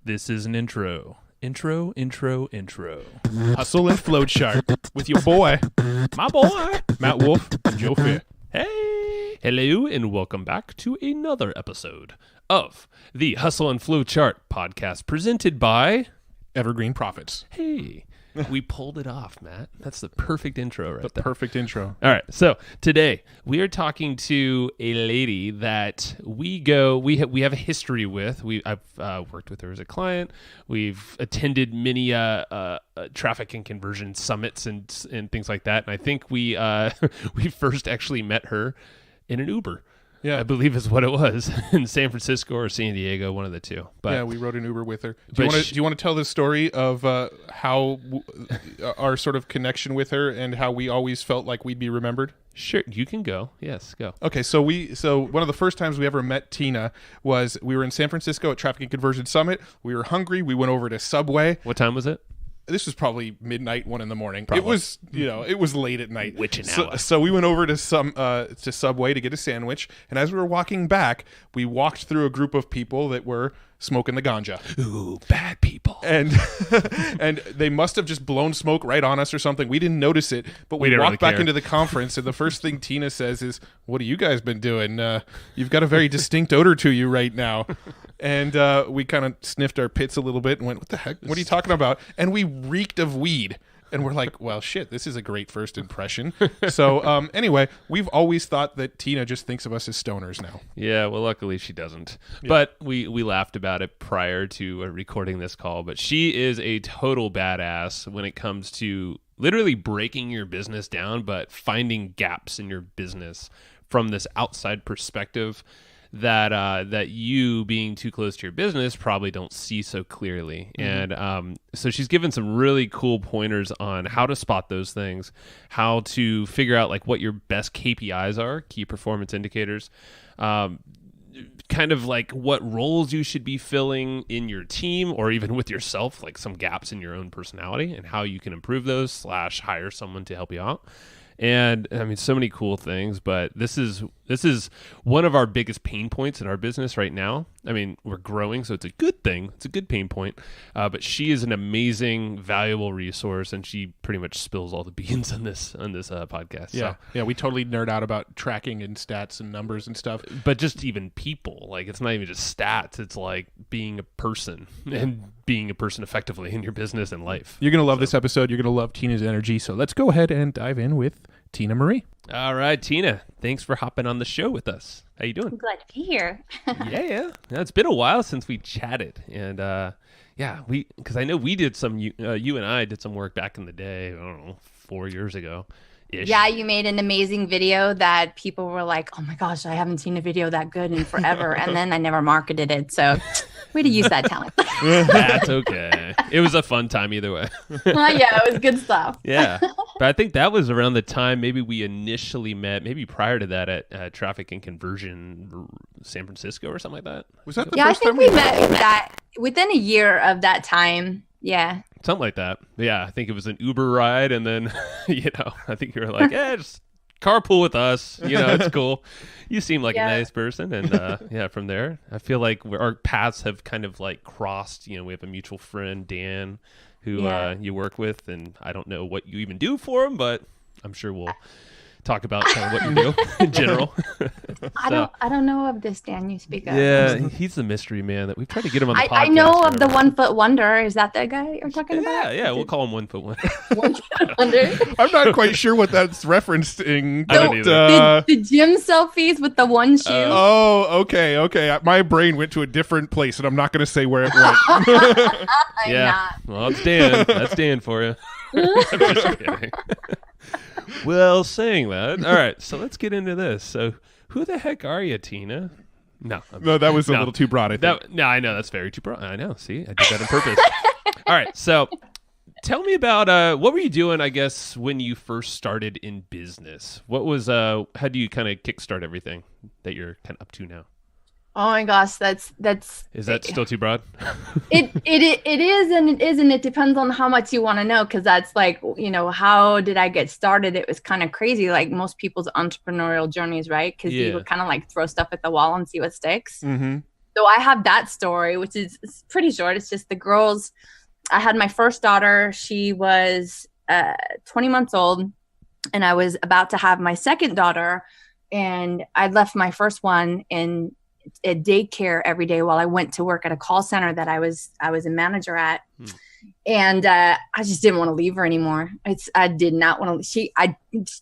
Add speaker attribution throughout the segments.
Speaker 1: This is an intro. Intro.
Speaker 2: Hustle and flow chart with your boy,
Speaker 1: My boy.
Speaker 2: Matt Wolf and Joe Fair.
Speaker 1: Hey. Hello, and welcome back to another episode of the Hustle and Flow Chart podcast presented by...
Speaker 2: Evergreen Profits.
Speaker 1: Hey. We pulled it off, Matt. That's the perfect intro right there.
Speaker 2: Perfect intro.
Speaker 1: All right, so today we are talking to a lady that we have a history with. I've worked with her as a client. We've attended many traffic and conversion summits and things like that. And I think we we first actually met her in an Uber.
Speaker 2: Yeah,
Speaker 1: I believe is what it was in San Francisco or San Diego, one of the two. But
Speaker 2: yeah, we rode an Uber with her. Do you want to tell the story of how our sort of connection with her and how we always felt like we'd be remembered?
Speaker 1: Sure, you can go. Yes, go.
Speaker 2: Okay, so one of the first times we ever met Tina was we were in San Francisco at Traffic and Conversion Summit. We were hungry. We went over to Subway.
Speaker 1: What time was it?
Speaker 2: This was probably midnight, 1 a.m.
Speaker 1: Probably.
Speaker 2: It was, it was late at night.
Speaker 1: Witching hour.
Speaker 2: So we went over to Subway to get a sandwich, and as we were walking back, we walked through a group of people that were smoking the ganja.
Speaker 1: Ooh, bad people.
Speaker 2: And and they must have just blown smoke right on us or something. We didn't notice it, but we
Speaker 1: didn't
Speaker 2: walked
Speaker 1: really
Speaker 2: back
Speaker 1: care.
Speaker 2: into the conference, and the first thing Tina says is, "What have you guys been doing? You've got a very distinct odor to you right now." And we kind of sniffed our pits a little bit and went, "What the heck? What are you talking about?" And we reeked of weed. And we're like, well, shit, this is a great first impression. So anyway, we've always thought that Tina just thinks of us as stoners now.
Speaker 1: Yeah, well, luckily she doesn't.
Speaker 2: Yeah.
Speaker 1: But we laughed about it prior to recording this call. But she is a total badass when it comes to literally breaking your business down, but finding gaps in your business from this outside perspective that you, being too close to your business, probably don't see so clearly. Mm-hmm. And so she's given some really cool pointers on how to spot those things, how to figure out like what your best KPIs are, key performance indicators, kind of like what roles you should be filling in your team or even with yourself, like some gaps in your own personality and how you can improve those / hire someone to help you out. And I mean, so many cool things, but this is one of our biggest pain points in our business right now. I mean, we're growing, so it's a good thing. It's a good pain point. But she is an amazing, valuable resource, and she pretty much spills all the beans on this podcast.
Speaker 2: Yeah,
Speaker 1: So,
Speaker 2: yeah, we totally nerd out about tracking and stats and numbers and stuff.
Speaker 1: but just even people, like it's not even just stats. It's like being a person and being a person effectively in your business and life.
Speaker 2: You're going to love this episode. You're going to love Tina's energy. So let's go ahead and dive in with Tina Marie.
Speaker 1: All right, Tina, thanks for hopping on the show with us. How you doing?
Speaker 3: I'm glad to be here.
Speaker 1: Yeah. It's been a while since we chatted, and because I know we did some. You and I did some work back in the day. I don't know, 4 years ago.
Speaker 3: Yeah, you made an amazing video that people were like, "Oh my gosh, I haven't seen a video that good in forever." And then I never marketed it, so way to use that talent.
Speaker 1: That's okay. It was a fun time either way.
Speaker 3: Yeah, it was good stuff.
Speaker 1: Yeah, but I think that was around the time maybe we initially met. Maybe prior to that at Traffic and Conversion, San Francisco or something like that.
Speaker 2: Was that the
Speaker 3: Yeah, I
Speaker 2: first
Speaker 3: think
Speaker 2: time
Speaker 3: we met that within a year of that time. Yeah.
Speaker 1: Something like that. Yeah, I think it was an Uber ride, and then, I think you were like, just carpool with us. It's cool. You seem like a nice person, and from there, I feel like our paths have kind of like crossed. We have a mutual friend, Dan, who you work with, and I don't know what you even do for him, but I'm sure we'll talk about kind of what you do in general.
Speaker 3: I don't know of this Dan you speak of.
Speaker 1: Yeah, he's the mystery man that we've tried to get him on the podcast.
Speaker 3: I know of the 1 foot wonder. Is that the guy you're talking about?
Speaker 1: Yeah, we'll call him 1 foot wonder.
Speaker 3: 1 foot wonder.
Speaker 2: I'm not quite sure what that's referencing.
Speaker 1: I don't either.
Speaker 3: The gym selfies with the one shoe.
Speaker 2: Okay. My brain went to a different place, and I'm not going to say where it went.
Speaker 3: I'm not.
Speaker 1: Well, it's Dan. That's Dan for you. I'm just kidding. Well, saying that, all right, so let's get into this. So, who the heck are you, Tina? No,
Speaker 2: that was a little too broad, I think.
Speaker 1: No, I know, that's very too broad. I know, see, I did that on purpose. All right, so tell me about what were you doing, I guess, when you first started in business? What was, how do you kind of kickstart everything that you're kind of up to now?
Speaker 3: Oh my gosh, that's
Speaker 1: Is that still too broad?
Speaker 3: it is and it isn't. It depends on how much you want to know, because that's like, how did I get started? It was kind of crazy, like most people's entrepreneurial journeys, right? Because you would kind of like throw stuff at the wall and see what sticks.
Speaker 2: Mm-hmm.
Speaker 3: So I have that story, which is it's pretty short. It's just the girls. I had my first daughter. She was 20 months old, and I was about to have my second daughter. And I left my first one in a daycare every day while I went to work at a call center that I was a manager at. And I just didn't want to leave her anymore. I did not want to.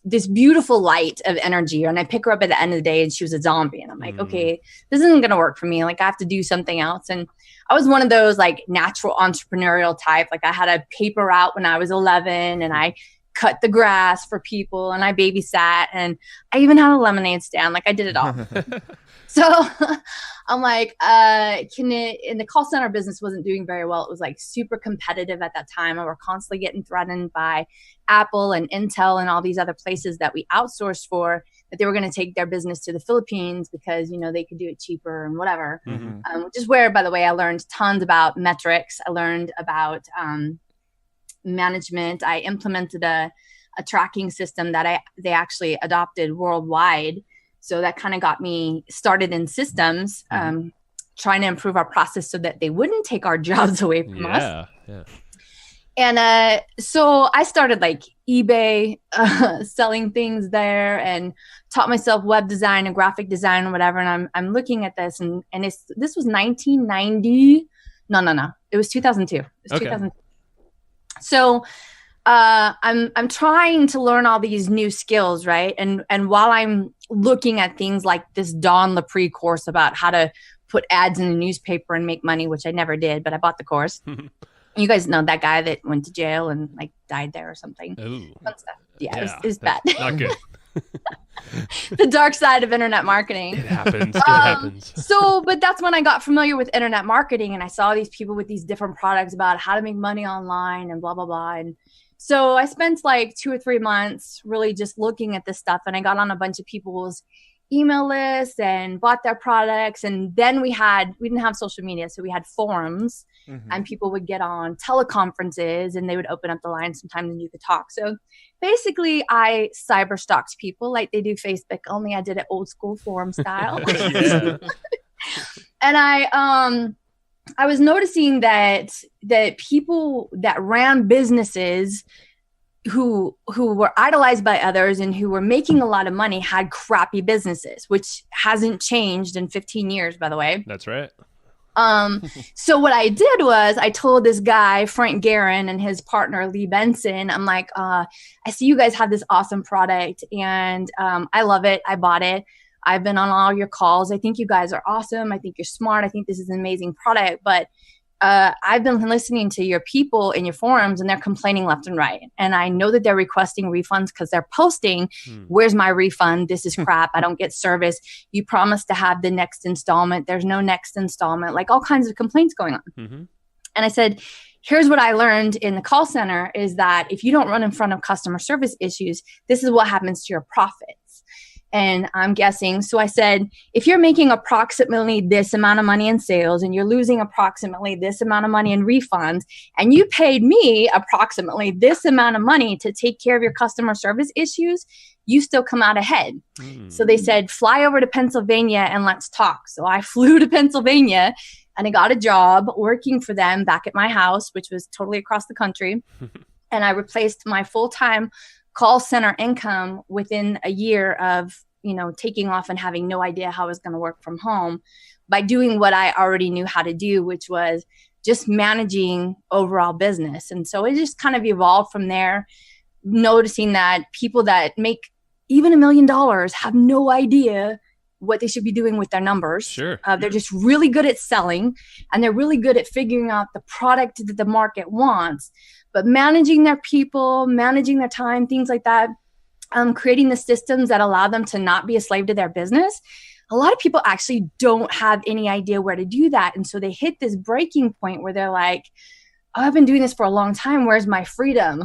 Speaker 3: This beautiful light of energy, and I pick her up at the end of the day, and she was a zombie. And I'm like, okay, this isn't gonna work for me. Like I have to do something else. And I was one of those like natural entrepreneurial type. Like I had a paper route when I was 11, and I cut the grass for people, and I babysat, and I even had a lemonade stand. Like I did it all. So I'm like, and the call center business wasn't doing very well. It was like super competitive at that time. And we're constantly getting threatened by Apple and Intel and all these other places that we outsourced for, that they were going to take their business to the Philippines because, they could do it cheaper and whatever. Which is where, by the way, I learned tons about metrics. I learned about management. I implemented a tracking system that they actually adopted worldwide. So that kind of got me started in systems, trying to improve our process so that they wouldn't take our jobs away from us.
Speaker 1: Yeah.
Speaker 3: And so I started like eBay, selling things there, and taught myself web design and graphic design and whatever. And I'm looking at this, and this was 1990. No. It was 2002. It was 2002. So I'm trying to learn all these new skills, right? And while I'm looking at things like this Dawn Lepre course about how to put ads in the newspaper and make money, which I never did, but I bought the course. You guys know that guy that went to jail and like died there or something.
Speaker 1: Ooh.
Speaker 3: Fun stuff. Yeah, it was bad.
Speaker 1: Not good.
Speaker 3: The dark side of internet marketing.
Speaker 1: It happens. It happens.
Speaker 3: But that's when I got familiar with internet marketing, and I saw these people with these different products about how to make money online and blah, blah, blah. And so I spent like 2 or 3 months really just looking at this stuff, and I got on a bunch of people's email lists and bought their products. And then we didn't have social media, so we had forums, and people would get on teleconferences, and they would open up the line sometimes and you could talk. So basically I cyber stalked people like they do Facebook, only I did it old school forum style. And I was noticing that people that ran businesses who were idolized by others and who were making a lot of money had crappy businesses, which hasn't changed in 15 years, by the way.
Speaker 1: That's right.
Speaker 3: So what I did was I told this guy, Frank Guerin, and his partner, Lee Benson, I'm like, I see you guys have this awesome product, and I love it. I bought it. I've been on all your calls. I think you guys are awesome. I think you're smart. I think this is an amazing product. But I've been listening to your people in your forums, and they're complaining left and right. And I know that they're requesting refunds because they're posting, where's my refund? This is crap. I don't get service. You promised to have the next installment. There's no next installment, like all kinds of complaints going on. And I said, here's what I learned in the call center is that if you don't run in front of customer service issues, this is what happens to your profits. And I'm guessing. So I said, if you're making approximately this amount of money in sales and you're losing approximately this amount of money in refunds, and you paid me approximately this amount of money to take care of your customer service issues, you still come out ahead. So they said, fly over to Pennsylvania and let's talk. So I flew to Pennsylvania, and I got a job working for them back at my house, which was totally across the country. And I replaced my full-time call center income within a year of, taking off and having no idea how I was going to work from home by doing what I already knew how to do, which was just managing overall business. And so it just kind of evolved from there, noticing that people that make even $1 million have no idea what they should be doing with their numbers.
Speaker 1: Sure.
Speaker 3: They're just really good at selling, and they're really good at figuring out the product that the market wants. But managing their people, managing their time, things like that, creating the systems that allow them to not be a slave to their business. A lot of people actually don't have any idea where to do that. And so they hit this breaking point where they're like, oh, I've been doing this for a long time. Where's my freedom?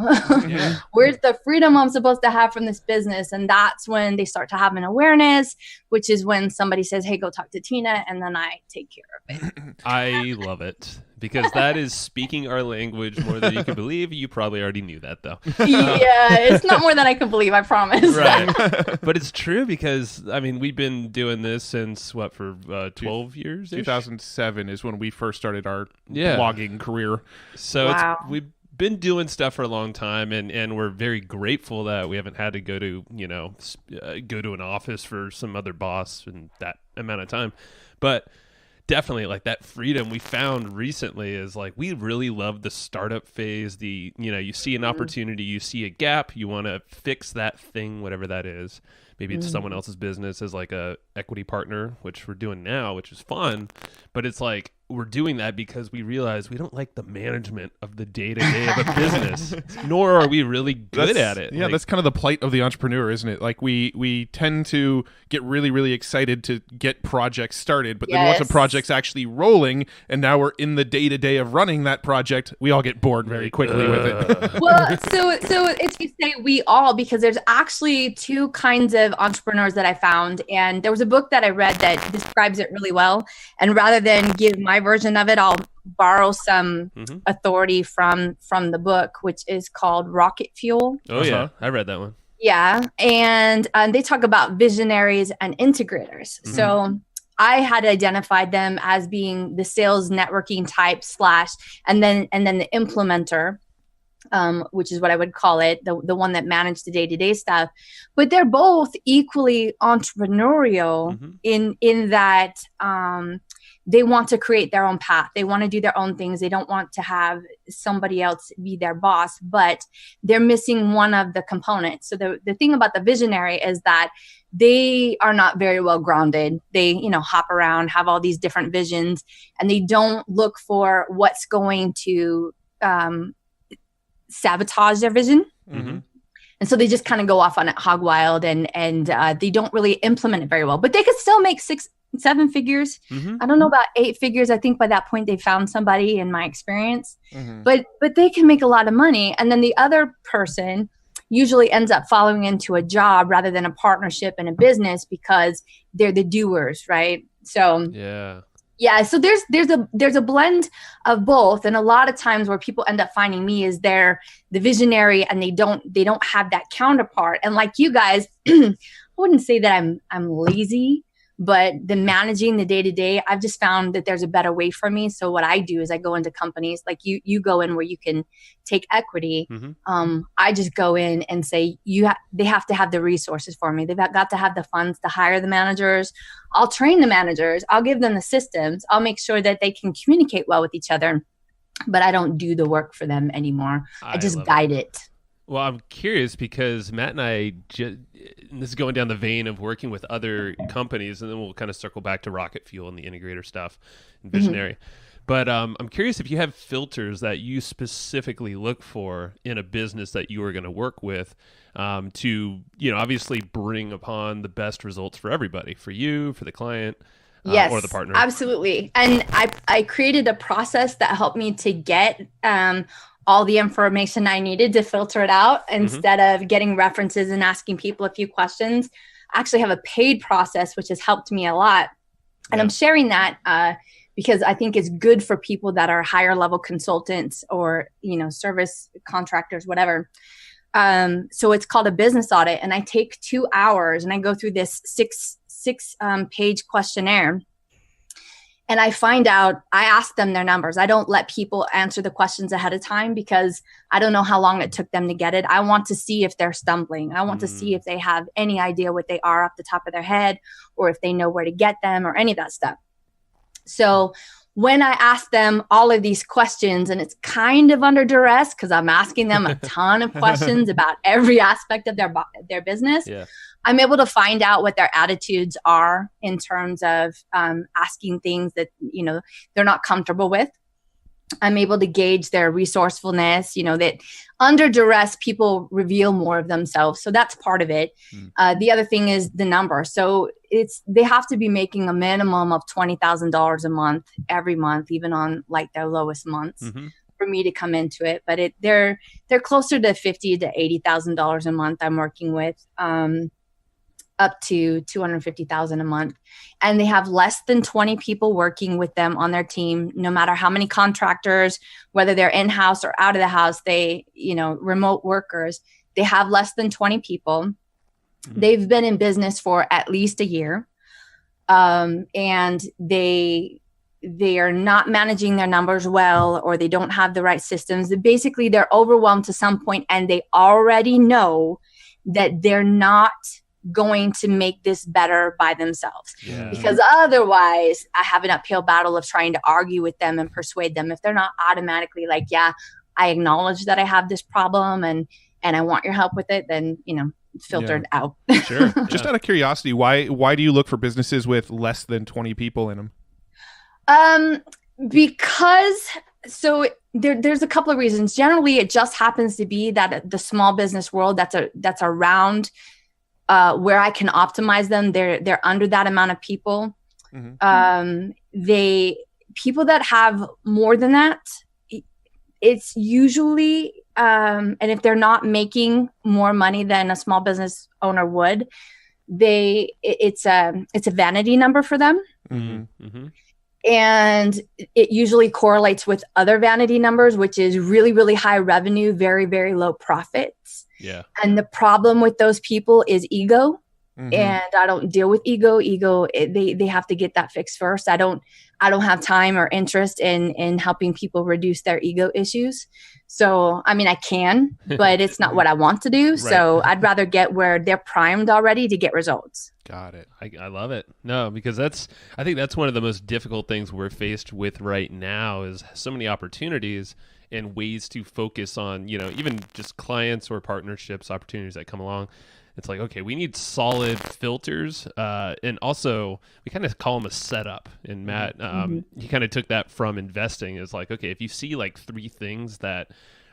Speaker 3: Where's the freedom I'm supposed to have from this business? And that's when they start to have an awareness, which is when somebody says, hey, go talk to Tina. And then I take care of it.
Speaker 1: I love it. because that is speaking our language more than you can believe. You probably already knew that, though.
Speaker 3: Yeah, it's not more than I can believe, I promise.
Speaker 1: Right. But it's true because, I mean, we've been doing this since, for 12 years?
Speaker 2: 2007 is when we first started our blogging career.
Speaker 1: So we've been doing stuff for a long time, and we're very grateful that we haven't had to go to, go to an office for some other boss in that amount of time. But definitely, like, that freedom we found recently is like, we really love the startup phase. You see an opportunity, you see a gap, you want to fix that thing, whatever that is. Maybe it's someone else's business as like a equity partner, which we're doing now, which is fun. But it's like, we're doing that because we realize we don't like the management of the day-to-day of a business, nor are we really good at it.
Speaker 2: Yeah, that's kind of the plight of the entrepreneur, isn't it? Like, we tend to get really, really excited to get projects started, but then once a project's actually rolling, and now we're in the day-to-day of running that project, we all get bored very quickly with it.
Speaker 3: Well, so it's, you say we all, because there's actually two kinds of entrepreneurs that I found, and there was a book that I read that describes it really well, and rather than give my version of it, I'll borrow some authority from the book, which is called Rocket Fuel.
Speaker 1: Oh yeah, I read that one.
Speaker 3: Yeah, and they talk about visionaries and integrators. So I had identified them as being the sales networking type / and then the implementer, which is what I would call it, the one that managed the day-to-day stuff. But they're both equally entrepreneurial in that they want to create their own path. They want to do their own things. They don't want to have somebody else be their boss, but they're missing one of the components. So the thing about the visionary is that they are not very well grounded. They, hop around, have all these different visions, and they don't look for what's going to sabotage their vision. And so they just kind of go off on it hog wild, and they don't really implement it very well, but they could still make 6-7 figures. I don't know about 8 figures. I think by that point they found somebody, in my experience, but they can make a lot of money. And then the other person usually ends up following into a job rather than a partnership in a business because they're the doers. Right. So yeah, so there's a blend of both, and a lot of times where people end up finding me is they're the visionary and they don't have that counterpart. And like you guys, I wouldn't say that I'm lazy, but the managing the day-to-day, I've just found that there's a better way for me. So what I do is I go into companies like you go in where you can take equity. I just go in and say they have to have the resources for me. They've got to have the funds to hire the managers. I'll train the managers. I'll give them the systems. I'll make sure that they can communicate well with each other, but I don't do the work for them anymore. I just guide it.
Speaker 1: Well, I'm curious because Matt and I, and this is going down the vein of working with other companies, and then we'll kind of circle back to Rocket Fuel and the integrator stuff and Visionary. But I'm curious if you have filters that you specifically look for in a business that you are going to work with to, obviously bring upon the best results for everybody, for you, for the client.
Speaker 3: Yes,
Speaker 1: or the partner.
Speaker 3: Absolutely. And I created a process that helped me to get all the information I needed to filter it out instead of getting references and asking people a few questions. I actually have a paid process, which has helped me a lot. And I'm sharing that because I think it's good for people that are higher level consultants or, service contractors, whatever. So it's called a business audit. And I take 2 hours and I go through this six page questionnaire. And I find out, I ask them their numbers. I don't let people answer the questions ahead of time because I don't know how long it took them to get it. I want to see if they're stumbling. I want to see if they have any idea what they are off the top of their head, or if they know where to get them, or any of that stuff. So when I ask them all of these questions, and it's kind of under duress because I'm asking them a ton of questions about every aspect of their business, I'm able to find out what their attitudes are in terms of asking things that, they're not comfortable with. I'm able to gauge their resourcefulness, that under duress, people reveal more of themselves. So that's part of it. The other thing is the number. So they have to be making a minimum of $20,000 a month, every month, even on like their lowest months for me to come into it. But they're closer to $50,000 to $80,000 a month I'm working with. up to 250,000 a month. And they have less than 20 people working with them on their team, no matter how many contractors, whether they're in-house or out of the house, they, remote workers, they have less than 20 people. Mm-hmm. They've been in business for at least a year. And they are not managing their numbers well, or they don't have the right systems. Basically, they're overwhelmed to some point, and they already know that they're not going to make this better by themselves. Yeah. Because otherwise I have an uphill battle of trying to argue with them and persuade them. If they're not automatically like, yeah, I acknowledge that I have this problem and I want your help with it, then, filtered out.
Speaker 2: Sure. Just out of curiosity, why do you look for businesses with less than 20 people in them?
Speaker 3: Because there's a couple of reasons. Generally, it just happens to be that the small business world that's around where I can optimize them, they're under that amount of people. Mm-hmm. People that have more than that, it's usually and if they're not making more money than a small business owner would, it's a vanity number for them. Mm-hmm. Mm-hmm. And it usually correlates with other vanity numbers, which is really, really high revenue, very, very low profits. Yeah. And the problem with those people is ego. Mm-hmm. And I don't deal with ego. They have to get that fixed first. I don't have time or interest in helping people reduce their ego issues. So, I mean, I can, but it's not what I want to do. Right. So I'd rather get where they're primed already to get results.
Speaker 1: Got it. I love it. No, because I think that's one of the most difficult things we're faced with right now is so many opportunities and ways to focus on, even just clients or partnerships, opportunities that come along. It's like, okay, we need solid filters. And also we kind of call them a setup. And Matt, he kind of took that from investing. Is like, okay, if you see like 3 things that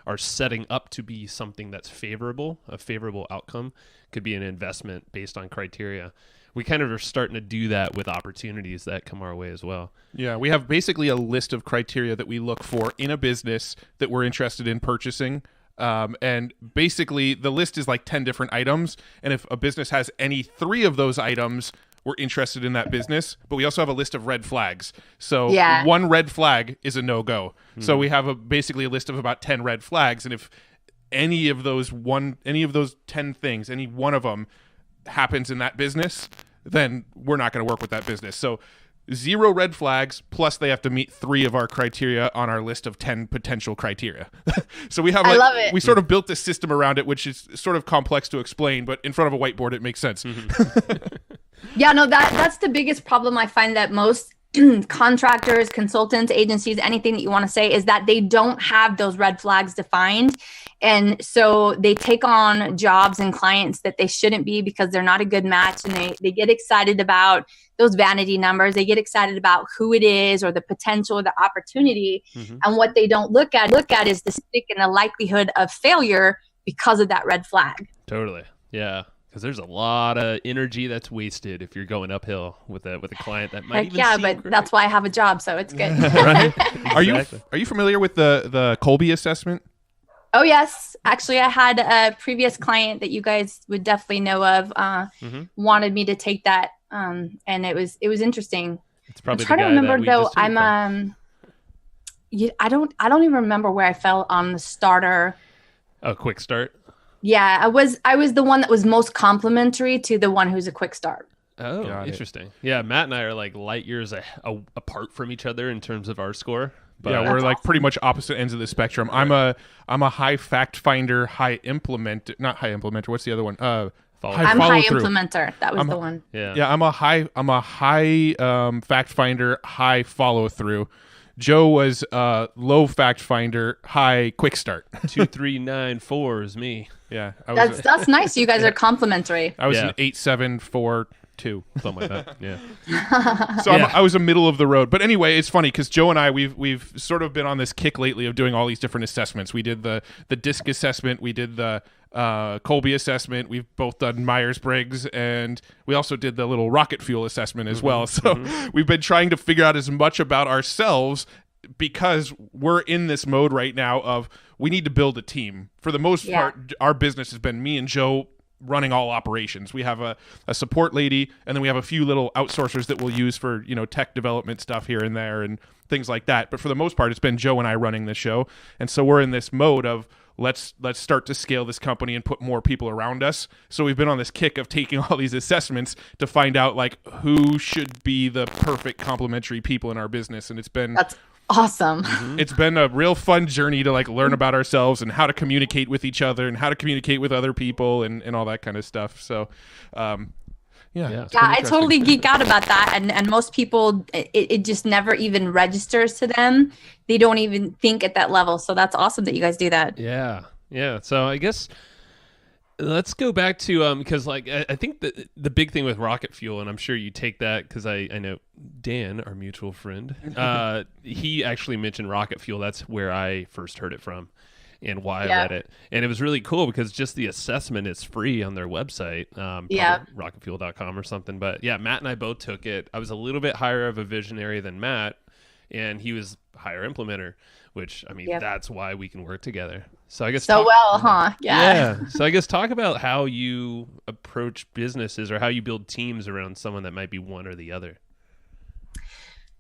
Speaker 1: are setting up to be something that's favorable, a favorable outcome, could be an investment based on criteria. We kind of are starting to do that with opportunities that come our way as well.
Speaker 2: Yeah, we have basically a list of criteria that we look for in a business that we're interested in purchasing. And basically the list is like 10 different items. And if a business has any 3 of those items, we're interested in that business. But we also have a list of red flags. So one red flag is a no-go. Mm-hmm. So we have basically a list of about 10 red flags. And if any of those 10 things, any one of them happens in that business, then we're not going to work with that business. So 0 red flags, plus they have to meet 3 of our criteria on our list of 10 potential criteria. So we have,
Speaker 3: I love it.
Speaker 2: We sort of built this system around it, which is sort of complex to explain, but in front of a whiteboard, it makes sense. Mm-hmm.
Speaker 3: Yeah, no, that's the biggest problem I find that most contractors, consultants, agencies, anything that you want to say is that they don't have those red flags defined. And so they take on jobs and clients that they shouldn't be because they're not a good match. And they get excited about those vanity numbers. They get excited about who it is or the potential or the opportunity. Mm-hmm. And what they don't look at is the stick and the likelihood of failure because of that red flag.
Speaker 1: Totally. Yeah. Because there's a lot of energy that's wasted if you're going uphill with a client that might even seem
Speaker 3: but
Speaker 1: great.
Speaker 3: That's why I have a job, so it's good.
Speaker 2: Right? Exactly. Are you familiar with the Colby assessment?
Speaker 3: Oh yes, actually, I had a previous client that you guys would definitely know of. Wanted me to take that, and it was interesting.
Speaker 1: It's probably
Speaker 3: I'm trying to remember though. I don't even remember where I fell on the starter.
Speaker 1: Oh, quick start.
Speaker 3: Yeah, I was the one that was most complimentary to the one who's a quick start.
Speaker 1: Oh, interesting. Yeah, Matt and I are like light years apart from each other in terms of our score. But
Speaker 2: yeah, we're like pretty much opposite ends of the spectrum. Right. I'm a high fact finder, not high implementer. What's the other one?
Speaker 3: I'm high implementer. That was the one.
Speaker 2: Yeah. I'm a high fact finder, high follow through. Joe was low fact finder, high quick start.
Speaker 1: 2394 is me.
Speaker 2: Yeah,
Speaker 3: that's nice. You guys are complimentary.
Speaker 2: I was an 8742,
Speaker 1: something like that. Yeah.
Speaker 2: So I was a middle of the road. But anyway, it's funny because Joe and I we've sort of been on this kick lately of doing all these different assessments. We did the DISC assessment. We did the Colby assessment. We've both done Myers-Briggs, and we also did the little rocket fuel assessment as well. So we've been trying to figure out as much about ourselves because we're in this mode right now of we need to build a team. For the most part, our business has been me and Joe running all operations. We have a support lady, and then we have a few little outsourcers that we'll use for, tech development stuff here and there and things like that. But for the most part, it's been Joe and I running the show. And so we're in this mode of let's start to scale this company and put more people around us. So we've been on this kick of taking all these assessments to find out like who should be the perfect complementary people in our business. And
Speaker 3: that's awesome.
Speaker 2: It's been a real fun journey to like learn about ourselves and how to communicate with each other and how to communicate with other people and all that kind of stuff. So, yeah,
Speaker 3: I totally geek out about that. And most people, it just never even registers to them. They don't even think at that level. So that's awesome that you guys do that.
Speaker 1: Yeah. Yeah. So I guess let's go back to, because like, I think the big thing with rocket fuel, and I'm sure you take that because I know Dan, our mutual friend, he actually mentioned rocket fuel. That's where I first heard it from. And why I read it. And it was really cool because just the assessment is free on their website, rocketfuel.com or something. But yeah, Matt and I both took it. I was a little bit higher of a visionary than Matt, and he was higher implementer, which, I mean, that's why we can work together. So I guess Yeah. So I guess talk about how you approach businesses or how you build teams around someone that might be one or the other.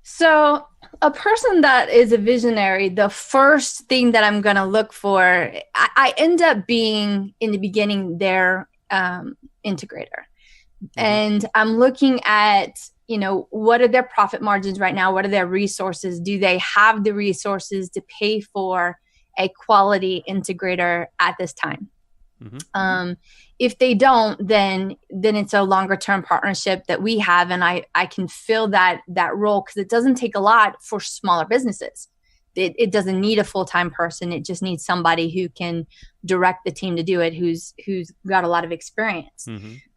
Speaker 3: So a person that is a visionary, the first thing that I'm going to look for, I end up being in the beginning their integrator. And I'm looking at, what are their profit margins right now? What are their resources? Do they have the resources to pay for a quality integrator at this time? If they don't, then it's a longer term partnership that we have, and I can fill that role because it doesn't take a lot for smaller businesses. It doesn't need a full-time person. It just needs somebody who can direct the team to do it, who's got a lot of experience.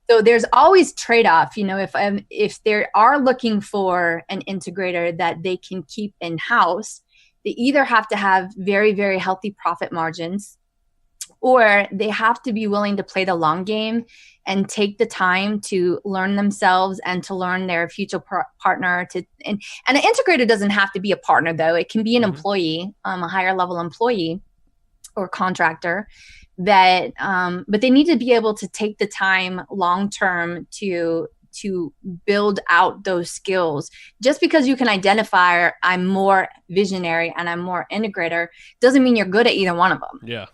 Speaker 3: So there's always trade-off. If they are looking for an integrator that they can keep in-house, they either have to have very, very healthy profit margins, or they have to be willing to play the long game and take the time to learn themselves and to learn their future partner. And an integrator doesn't have to be a partner, though. It can be an employee, a higher level employee or contractor. But they need to be able to take the time long term to build out those skills. Just because you can identify I'm more visionary and I'm more integrator doesn't mean you're good at either one of them.
Speaker 1: Yeah.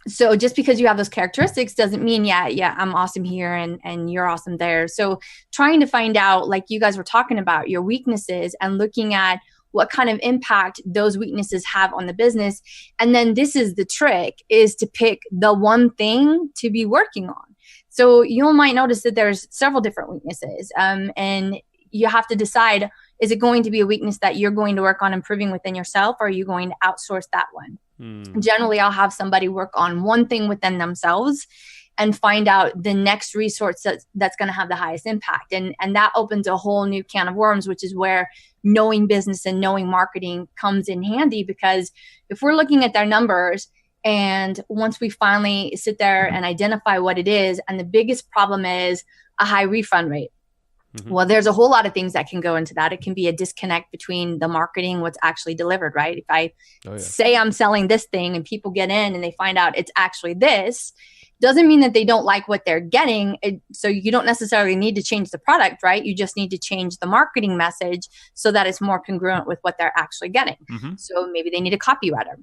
Speaker 3: So just because you have those characteristics doesn't mean, I'm awesome here and you're awesome there. So trying to find out, like you guys were talking about, your weaknesses and looking at what kind of impact those weaknesses have on the business. And then this is the trick, is to pick the one thing to be working on. So you might notice that there's several different weaknesses, and you have to decide, is it going to be a weakness that you're going to work on improving within yourself, or are you going to outsource that one? Generally, I'll have somebody work on one thing within themselves and find out the next resource that's going to have the highest impact. And that opens a whole new can of worms, which is where knowing business and knowing marketing comes in handy. Because if we're looking at their numbers, and once we finally sit there and identify what it is, and the biggest problem is a high refund rate. Well, there's a whole lot of things that can go into that. It can be a disconnect between the marketing, what's actually delivered, right? If I say I'm selling this thing and people get in and they find out it's actually this, doesn't mean that they don't like what they're getting. So you don't necessarily need to change the product, right? You just need to change the marketing message so that it's more congruent with what they're actually getting. So maybe they need a copywriter.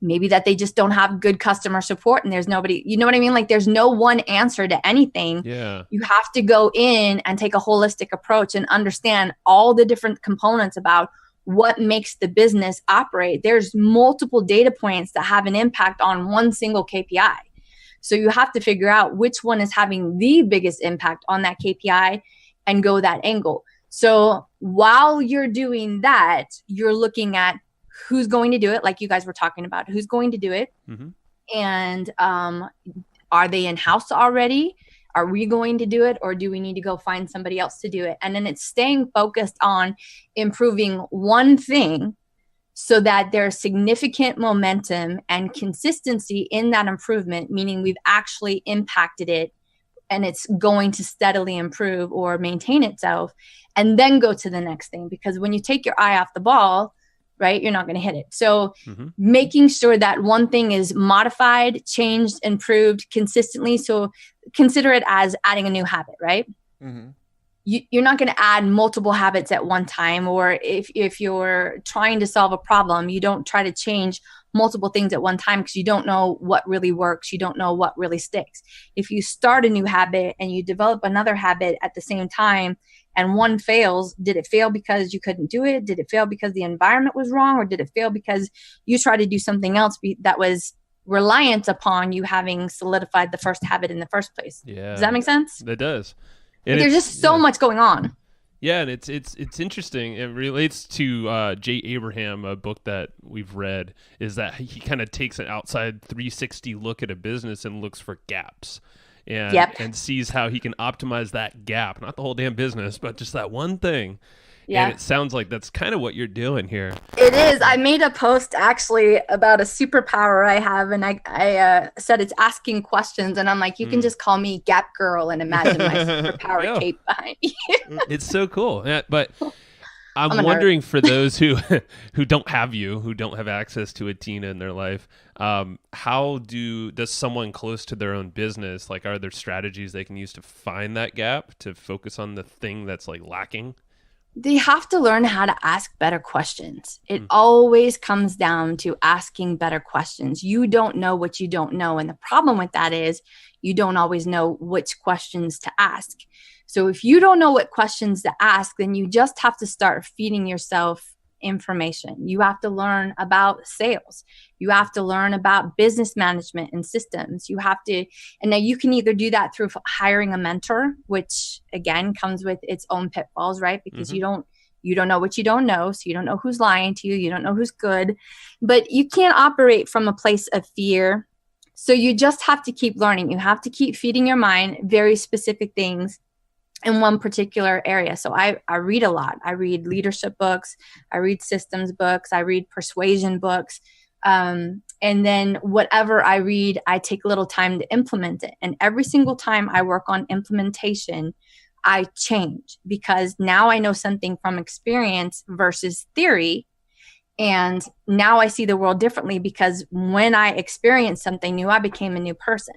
Speaker 3: Maybe that they just don't have good customer support and there's nobody, you know what I mean? Like there's no one answer to anything.
Speaker 1: Yeah.
Speaker 3: You have to go in and take a holistic approach and understand all the different components about what makes the business operate. There's multiple data points that have an impact on one single KPI. So you have to figure out which one is having the biggest impact on that KPI and go that angle. So while you're doing that, you're looking at who's going to do it, like you guys were talking about, who's going to do it. And are they in-house already? Are we going to do it, or do we need to go find somebody else to do it? And then it's staying focused on improving one thing so that there's significant momentum and consistency in that improvement, meaning we've actually impacted it and it's going to steadily improve or maintain itself, and then go to the next thing. Because when you take your eye off the ball, right? You're not going to hit it. So
Speaker 1: Mm-hmm.
Speaker 3: making sure that one thing is modified, changed, improved consistently. So consider it as adding a new habit, right?
Speaker 2: Mm-hmm.
Speaker 3: You're not going to add multiple habits at one time. Or if you're trying to solve a problem, you don't try to change multiple things at one time because you don't know what really works. You don't know what really sticks. If you start a new habit and you develop another habit at the same time and one fails, did it fail because you couldn't do it? Did it fail because the environment was wrong? Or did it fail because you tried to do something else that was reliant upon you having solidified the first habit in the first place?
Speaker 1: Yeah.
Speaker 3: Does that make sense?
Speaker 1: That does.
Speaker 3: There's just so much going on.
Speaker 1: Yeah, and it's interesting. It relates to Jay Abraham, a book that we've read, is that he kind of takes an outside 360 look at a business and looks for gaps. And sees how he can optimize that gap, not the whole damn business, but just that one thing. Yeah. And it sounds like that's kind of what you're doing here.
Speaker 3: It is. I made a post actually about a superpower I have, and I said it's asking questions, and I'm like, you can just call me Gap Girl and imagine my superpower cape behind you.
Speaker 1: It's so cool. Yeah, but I'm wondering for those who don't have who don't have access to a Tina in their life, how does someone close to their own business, like, are there strategies they can use to find that gap, to focus on the thing that's like lacking?
Speaker 3: They have to learn how to ask better questions. It always comes down to asking better questions. You don't know what you don't know. And the problem with that is you don't always know which questions to ask. So if you don't know what questions to ask, then you just have to start feeding yourself information. You have to learn about sales. You have to learn about business management and systems. You have to, and now you can either do that through hiring a mentor, which again comes with its own pitfalls, right? Because you don't know what you don't know. So you don't know who's lying to you. You don't know who's good, but you can't operate from a place of fear. So you just have to keep learning. You have to keep feeding your mind very specific things in one particular area. So I read a lot. I read leadership books. I read systems books. I read persuasion books. And then whatever I read, I take a little time to implement it. And every single time I work on implementation, I change because now I know something from experience versus theory. And now I see the world differently because when I experienced something new, I became a new person.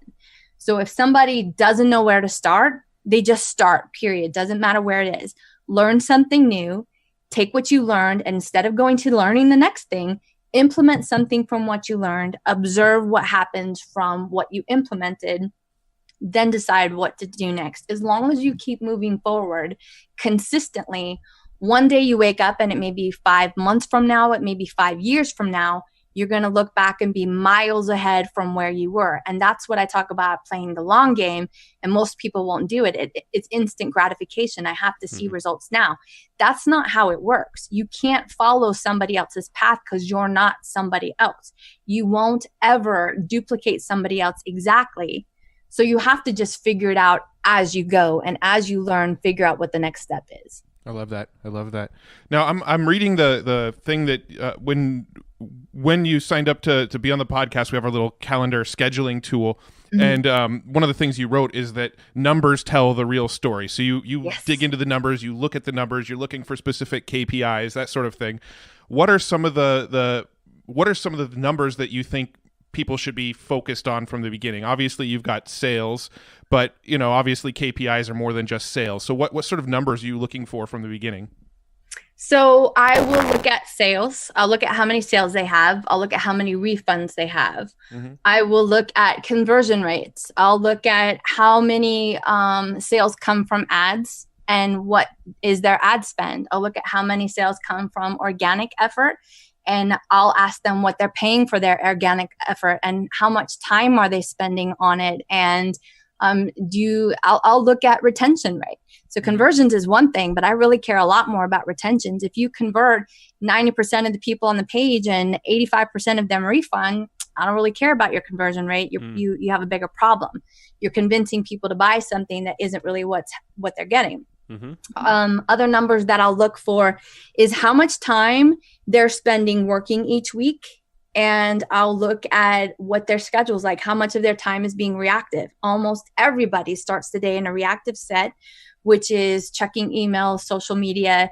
Speaker 3: So if somebody doesn't know where to start, they just start, period. Doesn't matter where it is. Learn something new, take what you learned, and instead of going to learning the next thing, implement something from what you learned, observe what happens from what you implemented, then decide what to do next. As long as you keep moving forward consistently, one day you wake up and it may be 5 months from now, it may be 5 years from now, you're going to look back and be miles ahead from where you were. And that's what I talk about, playing the long game. And most people won't do it. It's instant gratification. I have to see results now. That's not how it works. You can't follow somebody else's path because you're not somebody else. You won't ever duplicate somebody else exactly. So you have to just figure it out as you go. And as you learn, figure out what the next step is.
Speaker 2: I love that. I love that. Now I'm reading the thing that when you signed up to be on the podcast, we have our little calendar scheduling tool. And one of the things you wrote is that numbers tell the real story. So you dig into the numbers, you look at the numbers, you're looking for specific KPIs, that sort of thing. What are some of the numbers that you think people should be focused on from the beginning? Obviously, you've got sales, but obviously KPIs are more than just sales. So what sort of numbers are you looking for from the beginning?
Speaker 3: So I will look at sales. I'll look at how many sales they have. I'll look at how many refunds they have. I will look at conversion rates. I'll look at how many sales come from ads and what is their ad spend. I'll look at how many sales come from organic effort, and I'll ask them what they're paying for their organic effort and how much time are they spending on it. And I'll look at retention rate. So conversions is one thing, but I really care a lot more about retentions. If you convert 90% of the people on the page and 85% of them refund, I don't really care about your conversion rate. You have a bigger problem. You're convincing people to buy something that isn't really what they're getting. Other numbers that I'll look for is how much time they're spending working each week. And I'll look at what their schedule is like, how much of their time is being reactive. Almost everybody starts the day in a reactive set, which is checking email, social media,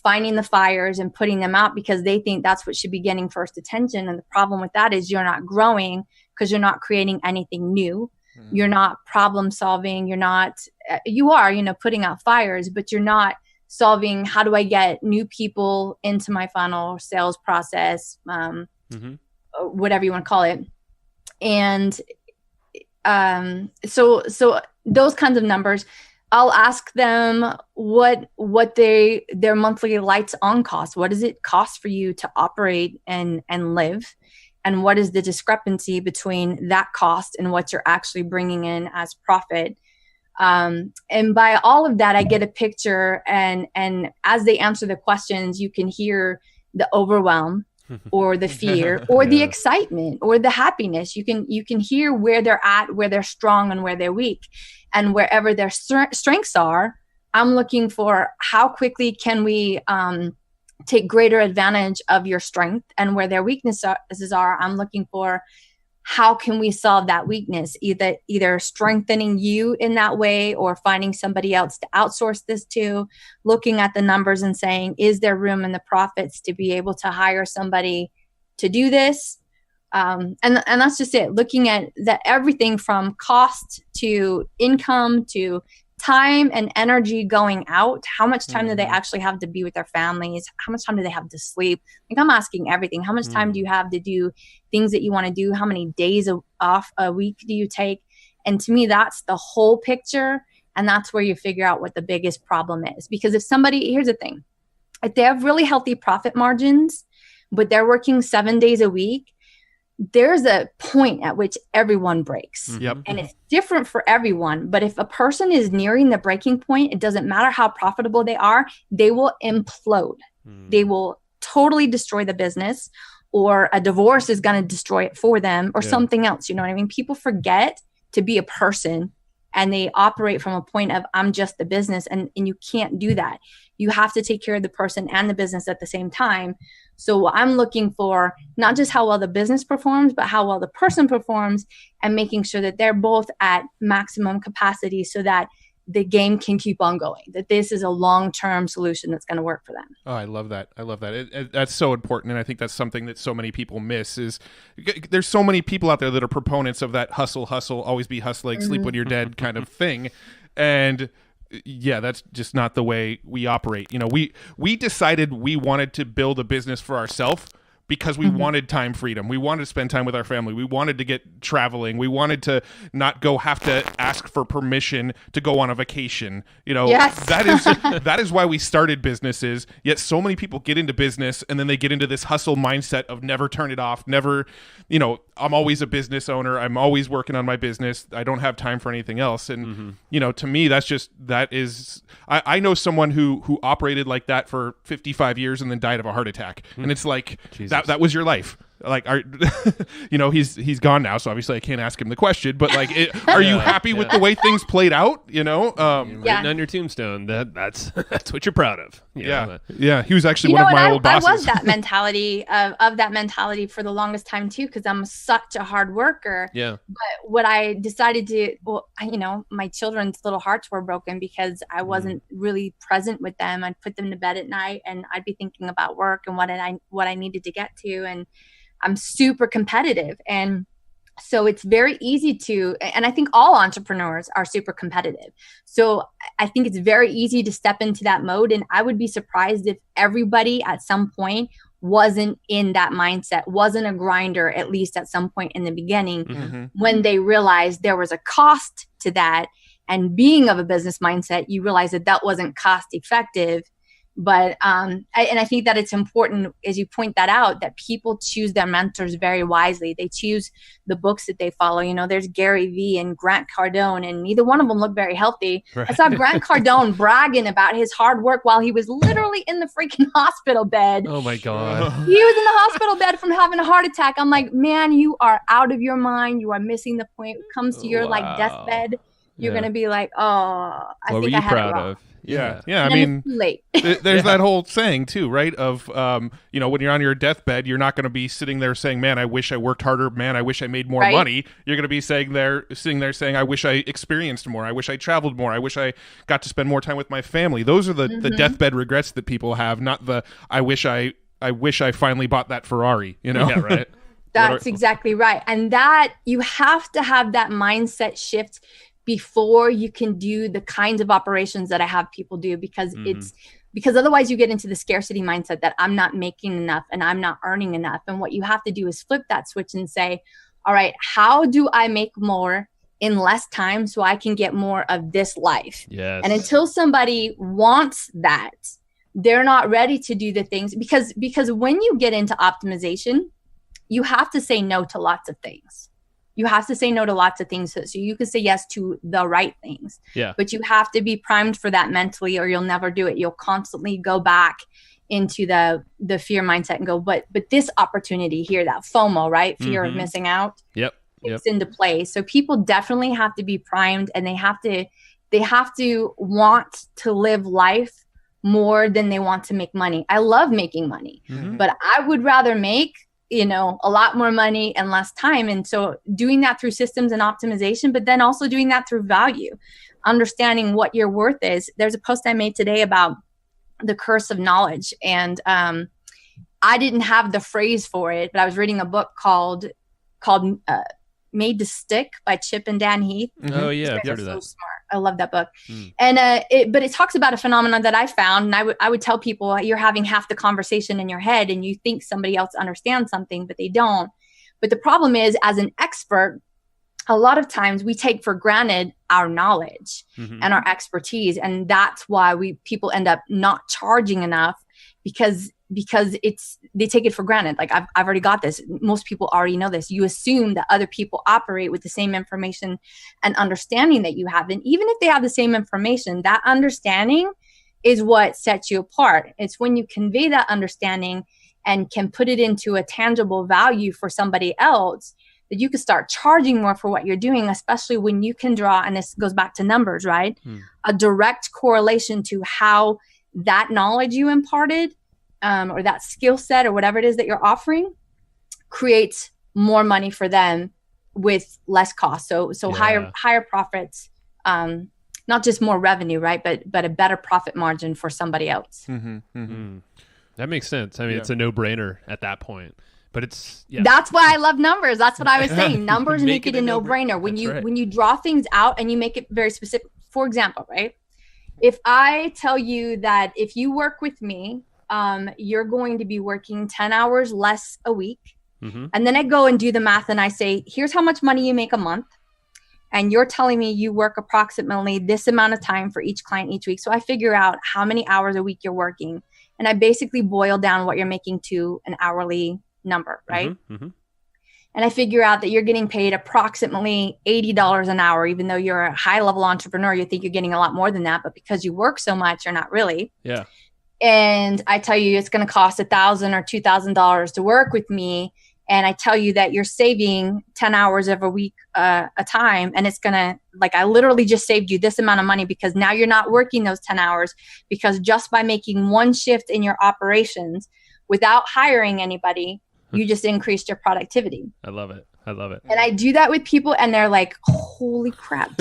Speaker 3: finding the fires and putting them out because they think that's what should be getting first attention. And the problem with that is you're not growing because you're not creating anything new. You're not problem solving. You are, putting out fires, but you're not solving how do I get new people into my funnel, sales process, whatever you want to call it. And so those kinds of numbers, I'll ask them what their monthly lights on cost. What does it cost for you to operate and live? And what is the discrepancy between that cost and what you're actually bringing in as profit? And by all of that, I get a picture. And as they answer the questions, you can hear the overwhelm or the fear or the excitement or the happiness. You can hear where they're at, where they're strong and where they're weak. And wherever their strengths are, I'm looking for how quickly can we take greater advantage of your strength, and where their weaknesses are, I'm looking for how can we solve that weakness, either strengthening you in that way or finding somebody else to outsource this to, looking at the numbers and saying, is there room in the profits to be able to hire somebody to do this? And that's just it. Looking at that, everything from cost to income to time and energy going out. How much time do they actually have to be with their families? How much time do they have to sleep? Like, I'm asking everything. How much time do you have to do things that you want to do? How many days off a week do you take? And to me, that's the whole picture. And that's where you figure out what the biggest problem is. Because here's the thing, if they have really healthy profit margins, but they're working 7 days a week, there's a point at which everyone breaks.
Speaker 2: Yep.
Speaker 3: And it's different for everyone. But if a person is nearing the breaking point, it doesn't matter how profitable they are, they will implode. They will totally destroy the business, or a divorce is going to destroy it for them, or something else. You know what I mean? People forget to be a person, and they operate from a point of, I'm just the business. And you can't do that. You have to take care of the person and the business at the same time. So I'm looking for not just how well the business performs, but how well the person performs, and making sure that they're both at maximum capacity so that the game can keep on going, that this is a long-term solution that's going to work for them.
Speaker 2: Oh, I love that. That's so important. And I think that's something that so many people miss is there's so many people out there that are proponents of that hustle, always be hustling, sleep when you're dead kind of thing. And yeah, that's just not the way we operate. We decided we wanted to build a business for ourselves because we wanted time freedom. We wanted to spend time with our family. We wanted to get traveling. We wanted to not have to ask for permission to go on a vacation.
Speaker 3: Yes.
Speaker 2: that is why we started businesses. Yet so many people get into business and then they get into this hustle mindset of never turn it off, never, I'm always a business owner. I'm always working on my business. I don't have time for anything else. And, to me, I know someone who operated like that for 55 years and then died of a heart attack. And it's like, that was your life. Like, he's gone now, so obviously I can't ask him the question. But are you happy with the way things played out?
Speaker 1: Written on your tombstone. That's what you're proud of.
Speaker 2: Yeah. He was actually one of my old bosses.
Speaker 3: I was that mentality of that mentality for the longest time too, because I'm such a hard worker.
Speaker 1: Yeah.
Speaker 3: But what I decided to, my children's little hearts were broken because I wasn't really present with them. I'd put them to bed at night, and I'd be thinking about work and what I needed to get to, and I'm super competitive. And so it's very easy and I think all entrepreneurs are super competitive. So I think it's very easy to step into that mode. And I would be surprised if everybody at some point wasn't in that mindset, wasn't a grinder, at least at some point in the beginning, when they realized there was a cost to that. And being of a business mindset, you realize that wasn't cost effective. But I think that it's important, as you point that out, that people choose their mentors very wisely. They choose the books that they follow. There's Gary Vee and Grant Cardone, and neither one of them look very healthy. Right. I saw Grant Cardone bragging about his hard work while he was literally in the freaking hospital bed.
Speaker 1: Oh my God.
Speaker 3: He was in the hospital bed from having a heart attack. I'm like, man, you are out of your mind. You are missing the point. When it comes to your deathbed, you're going to be like, oh, I think I had it wrong.
Speaker 2: Yeah. I
Speaker 3: And
Speaker 2: mean,
Speaker 3: it's too late.
Speaker 2: there's that whole saying too, right? Of, when you're on your deathbed, you're not going to be sitting there saying, man, I wish I worked harder. Man, I wish I made more money. You're going to be sitting there saying, I wish I experienced more. I wish I traveled more. I wish I got to spend more time with my family. Those are the deathbed regrets that people have, not the, I wish I finally bought that Ferrari,
Speaker 1: Yeah, right.
Speaker 3: That's exactly right. And that you have to have that mindset shift before you can do the kinds of operations that I have people do, because because otherwise you get into the scarcity mindset that I'm not making enough and I'm not earning enough. And what you have to do is flip that switch and say, all right, how do I make more in less time so I can get more of this life?
Speaker 1: Yes.
Speaker 3: And until somebody wants that, they're not ready to do the things, because when you get into optimization, you have to say no to lots of things. You have to say no to lots of things so you can say yes to the right things.
Speaker 1: Yeah.
Speaker 3: But you have to be primed for that mentally, or you'll never do it. You'll constantly go back into the fear mindset and go, but this opportunity here, that FOMO, right? Fear of missing out.
Speaker 1: Yep.
Speaker 3: It's into play. So people definitely have to be primed, and they have to want to live life more than they want to make money. I love making money, but I would rather make a lot more money and less time. And so doing that through systems and optimization, but then also doing that through value, understanding what your worth is. There's a post I made today about the curse of knowledge. And I didn't have the phrase for it, but I was reading a book called Made to Stick by Chip and Dan Heath.
Speaker 1: Oh yeah, I've heard of
Speaker 3: so
Speaker 1: that.
Speaker 3: smart. I love that book. And but it talks about a phenomenon that I found, and I would tell people, you're having half the conversation in your head and you think somebody else understands something, but they don't. But the problem is, as an expert, a lot of times we take for granted our knowledge and our expertise, and that's why people end up not charging enough, because they take it for granted. Like, I've already got this. Most people already know this. You assume that other people operate with the same information and understanding that you have. And even if they have the same information, that understanding is what sets you apart. It's when you convey that understanding and can put it into a tangible value for somebody else that you can start charging more for what you're doing, especially when you can draw, and this goes back to numbers, right? A direct correlation to how that knowledge you imparted, or that skill set, or whatever it is that you're offering, creates more money for them with less cost. So higher profits, not just more revenue, right? But a better profit margin for somebody else.
Speaker 1: That makes sense. I mean, it's a no-brainer at that point. But
Speaker 3: that's why I love numbers. That's what I was saying. Numbers make it a no-brainer. When you draw things out and you make it very specific. For example, right? If I tell you that if you work with me, you're going to be working 10 hours less a week. And then I go and do the math and I say, here's how much money you make a month. And you're telling me you work approximately this amount of time for each client each week. So I figure out how many hours a week you're working. And I basically boil down what you're making to an hourly number, right? And I figure out that you're getting paid approximately $80 an hour, even though you're a high-level entrepreneur. You think you're getting a lot more than that, but because you work so much, you're not really.
Speaker 1: Yeah.
Speaker 3: And I tell you it's going to cost $1,000 or $2,000 to work with me, and I tell you that you're saving 10 hours every week a time, and it's going to, like, I literally just saved you this amount of money because now you're not working those 10 hours, because just by making one shift in your operations without hiring anybody, you just increased your productivity.
Speaker 1: I love it.
Speaker 3: And I do that with people, and they're like, holy crap.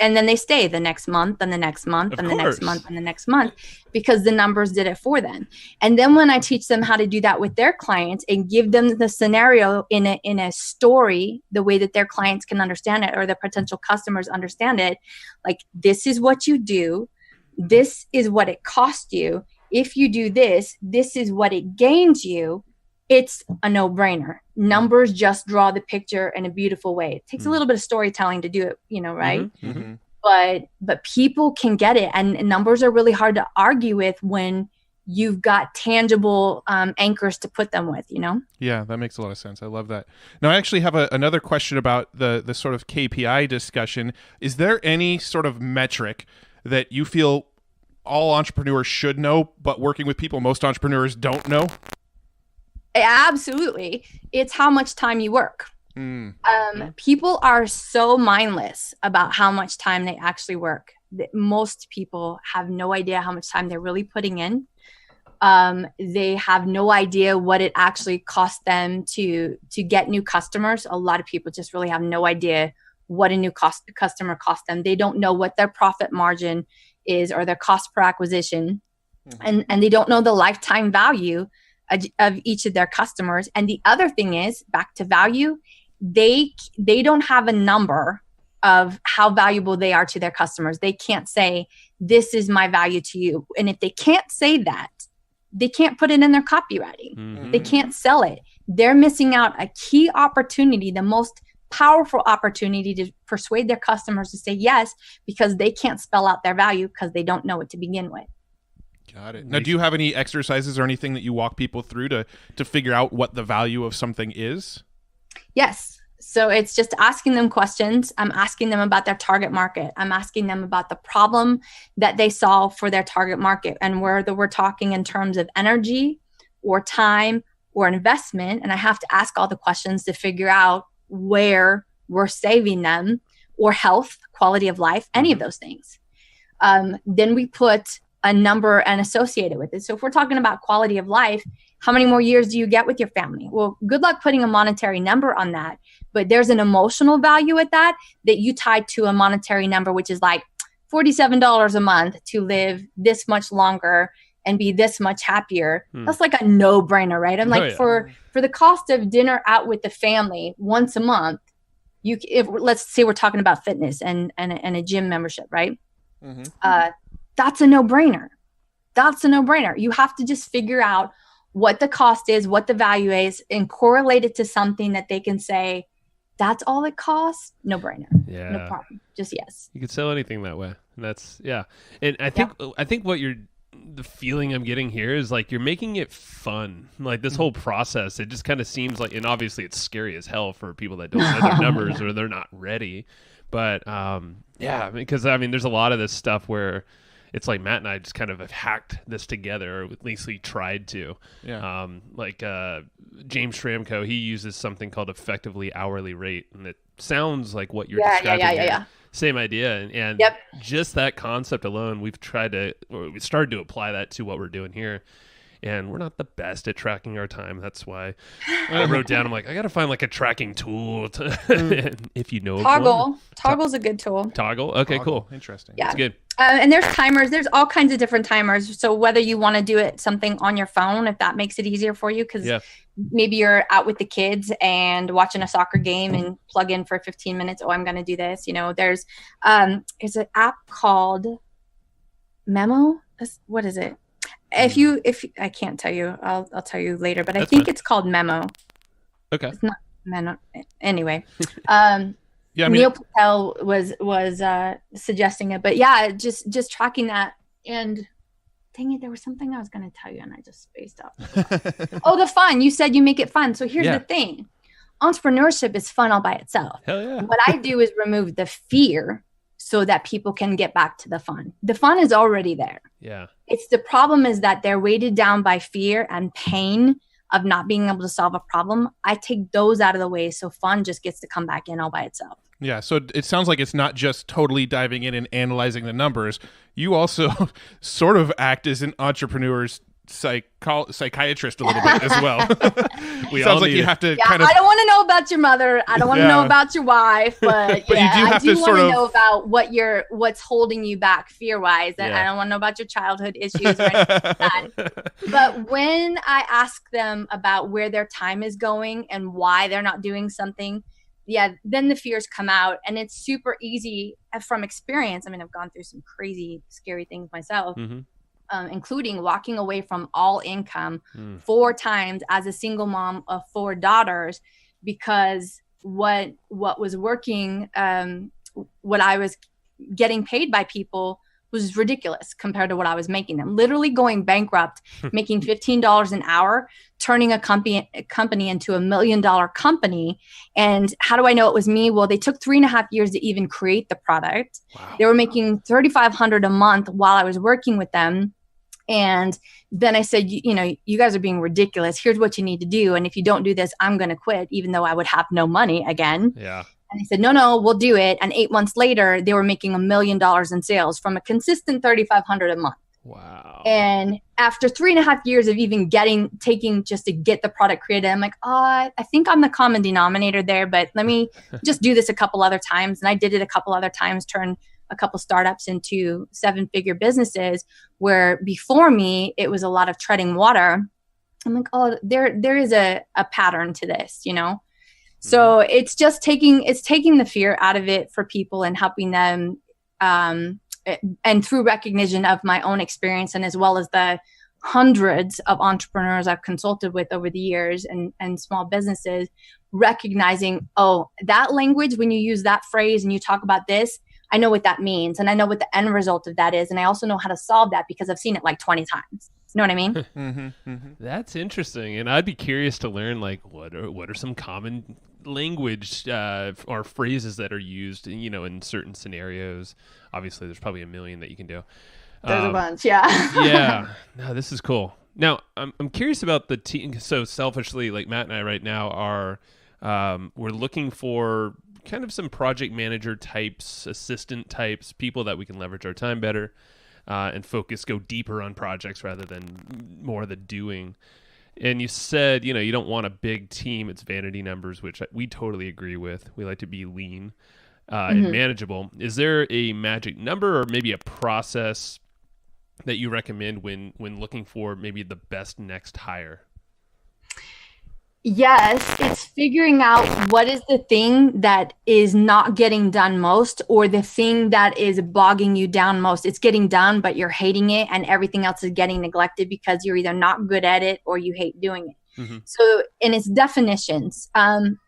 Speaker 3: And then they stay the next month and the next month and the next month and the next month, because the numbers did it for them. And then when I teach them how to do that with their clients and give them the scenario in a story, the way that their clients can understand it, or the potential customers understand it, like, this is what you do. This is what it cost you. If you do this, this is what it gains you. It's a no-brainer. Numbers just draw the picture in a beautiful way. It takes a little bit of storytelling to do it, right? But people can get it, and numbers are really hard to argue with when you've got tangible anchors to put them with,
Speaker 2: Yeah, that makes a lot of sense. I love that. Now, I actually have another question about the sort of KPI discussion. Is there any sort of metric that you feel all entrepreneurs should know, but working with people most entrepreneurs don't know?
Speaker 3: Absolutely. It's how much time you work. People are so mindless about how much time they actually work. most people have no idea how much time they're really putting in. They have no idea what it actually costs them to get new customers. A lot of people just really have no idea what a new customer costs them. They don't know what their profit margin is or their cost per acquisition. And they don't know the lifetime value of each of their customers. And the other thing is, back to value, they don't have a number of how valuable they are to their customers. They can't say, this is my value to you. And if they can't say that, they can't put it in their copywriting. They can't sell it. They're missing out a key opportunity, the most powerful opportunity to persuade their customers to say yes, because they can't spell out their value because they don't know it to begin with.
Speaker 2: Got it. Now, do you have any exercises or anything that you walk people through to figure out what the value of something is?
Speaker 3: Yes. So it's just asking them questions. I'm asking them about their target market. I'm asking them about the problem that they solve for their target market, and whether we're talking in terms of energy or time or investment. And I have to ask all the questions to figure out where we're saving them, or health, quality of life, any of those things. Then we put a number and associate it with it. So if we're talking about quality of life, how many more years do you get with your family? Well, good luck putting a monetary number on that. But there's an emotional value at that you tied to a monetary number, which is like $47 a month to live this much longer and be this much happier. That's like a no-brainer, right? I'm like, for the cost of dinner out with the family once a month, let's say we're talking about fitness and a gym membership, right? That's a no-brainer. That's a no-brainer. You have to just figure out what the cost is, what the value is, and correlate it to something that they can say, that's all it costs. No brainer.
Speaker 1: Yeah.
Speaker 3: No problem. Just yes.
Speaker 1: You could sell anything that way. And that's, yeah. And I think what the feeling I'm getting here is like, you're making it fun. Like this whole process, it just kind of seems like, and obviously it's scary as hell for people that don't know their numbers or they're not ready. But yeah, because I mean, there's a lot of this stuff where it's like Matt and I just kind of have hacked this together, or at least we tried to. Yeah. James Schramko, he uses something called effectively hourly rate, and it sounds like what you're describing. Yeah. Same idea, and just that concept alone, we started to apply that to what we're doing here. And we're not the best at tracking our time. That's why I wrote down, I'm like, I got to find like a tracking tool. If you know
Speaker 3: Toggle. Toggle's a good tool.
Speaker 1: Toggle? Okay, cool.
Speaker 2: Interesting.
Speaker 3: Yeah.
Speaker 1: That's good.
Speaker 3: And there's timers. There's all kinds of different timers. So whether you want to do it something on your phone, if that makes it easier for you, because maybe you're out with the kids and watching a soccer game and plug in for 15 minutes. Oh, I'm going to do this. You know, there's an app called Memo. What is it? If I can't tell you, I'll tell you later, but I think it's called Memo. Okay. It's not Memo. Anyway. Neil Patel was suggesting it, but yeah, just tracking that. And dang it, there was something I was going to tell you and I just spaced out. Oh, the fun. You said you make it fun. So here's the thing. Entrepreneurship is fun all by itself.
Speaker 1: Hell yeah.
Speaker 3: What I do is remove the fear so that people can get back to the fun. The fun is already there.
Speaker 1: Yeah.
Speaker 3: It's the problem is that they're weighted down by fear and pain of not being able to solve a problem. I take those out of the way, so fun just gets to come back in all by itself.
Speaker 2: Yeah, so it sounds like it's not just totally diving in and analyzing the numbers. You also sort of act as an entrepreneur's psychiatrist a little bit as well. Sounds like you have to kind of...
Speaker 3: I don't want to know about your mother. I don't want to know about your wife, but
Speaker 2: you do
Speaker 3: I do want to know about what's holding you back fear-wise. And I don't want to know about your childhood issues or anything like that. But when I ask them about where their time is going and why they're not doing something, then the fears come out, and it's super easy from experience. I mean, I've gone through some crazy, scary things myself. Including walking away from all income 4 times as a single mom of 4 daughters, because what was working, what I was getting paid by people was ridiculous compared to what I was making them. Literally going bankrupt, making $15 an hour, turning a company into $1 million company. And how do I know it was me? Well, they took 3.5 years to even create the product. Wow. They were making $3,500 a month while I was working with them. And then I said, you guys are being ridiculous. Here's what you need to do. And if you don't do this, I'm going to quit, even though I would have no money again.
Speaker 1: Yeah.
Speaker 3: And they said, no, we'll do it. And 8 months later, they were making $1 million in sales from a consistent 3,500 a month.
Speaker 1: Wow.
Speaker 3: And after 3.5 years of even taking just to get the product created, I'm like, I think I'm the common denominator there, but let me just do this a couple other times. And I did it a couple other times, turned a couple startups into 7-figure businesses, where before me, it was a lot of treading water. I'm like, there is a pattern to this, you know? So it's just taking the fear out of it for people and helping them, and through recognition of my own experience, and as well as the hundreds of entrepreneurs I've consulted with over the years and small businesses, recognizing, that language, when you use that phrase and you talk about this, I know what that means. And I know what the end result of that is. And I also know how to solve that because I've seen it like 20 times. You know what I mean?
Speaker 1: That's interesting. And I'd be curious to learn, like, what are some common language or phrases that are used, in certain scenarios. Obviously, there's probably a million that you can do.
Speaker 3: There's a bunch, yeah.
Speaker 1: Yeah. No, this is cool. Now, I'm curious about the team. So selfishly, like Matt and I right now are, we're looking for kind of some project manager types, assistant types, people that we can leverage our time better and go deeper on projects rather than more of the doing. And you said, you don't want a big team. It's vanity numbers, which we totally agree with. We like to be lean and manageable. Is there a magic number or maybe a process that you recommend when looking for maybe the best next hire?
Speaker 3: Yes, it's figuring out what is the thing that is not getting done most, or the thing that is bogging you down most. It's getting done, but you're hating it, and everything else is getting neglected because you're either not good at it or you hate doing it. So in its definitions,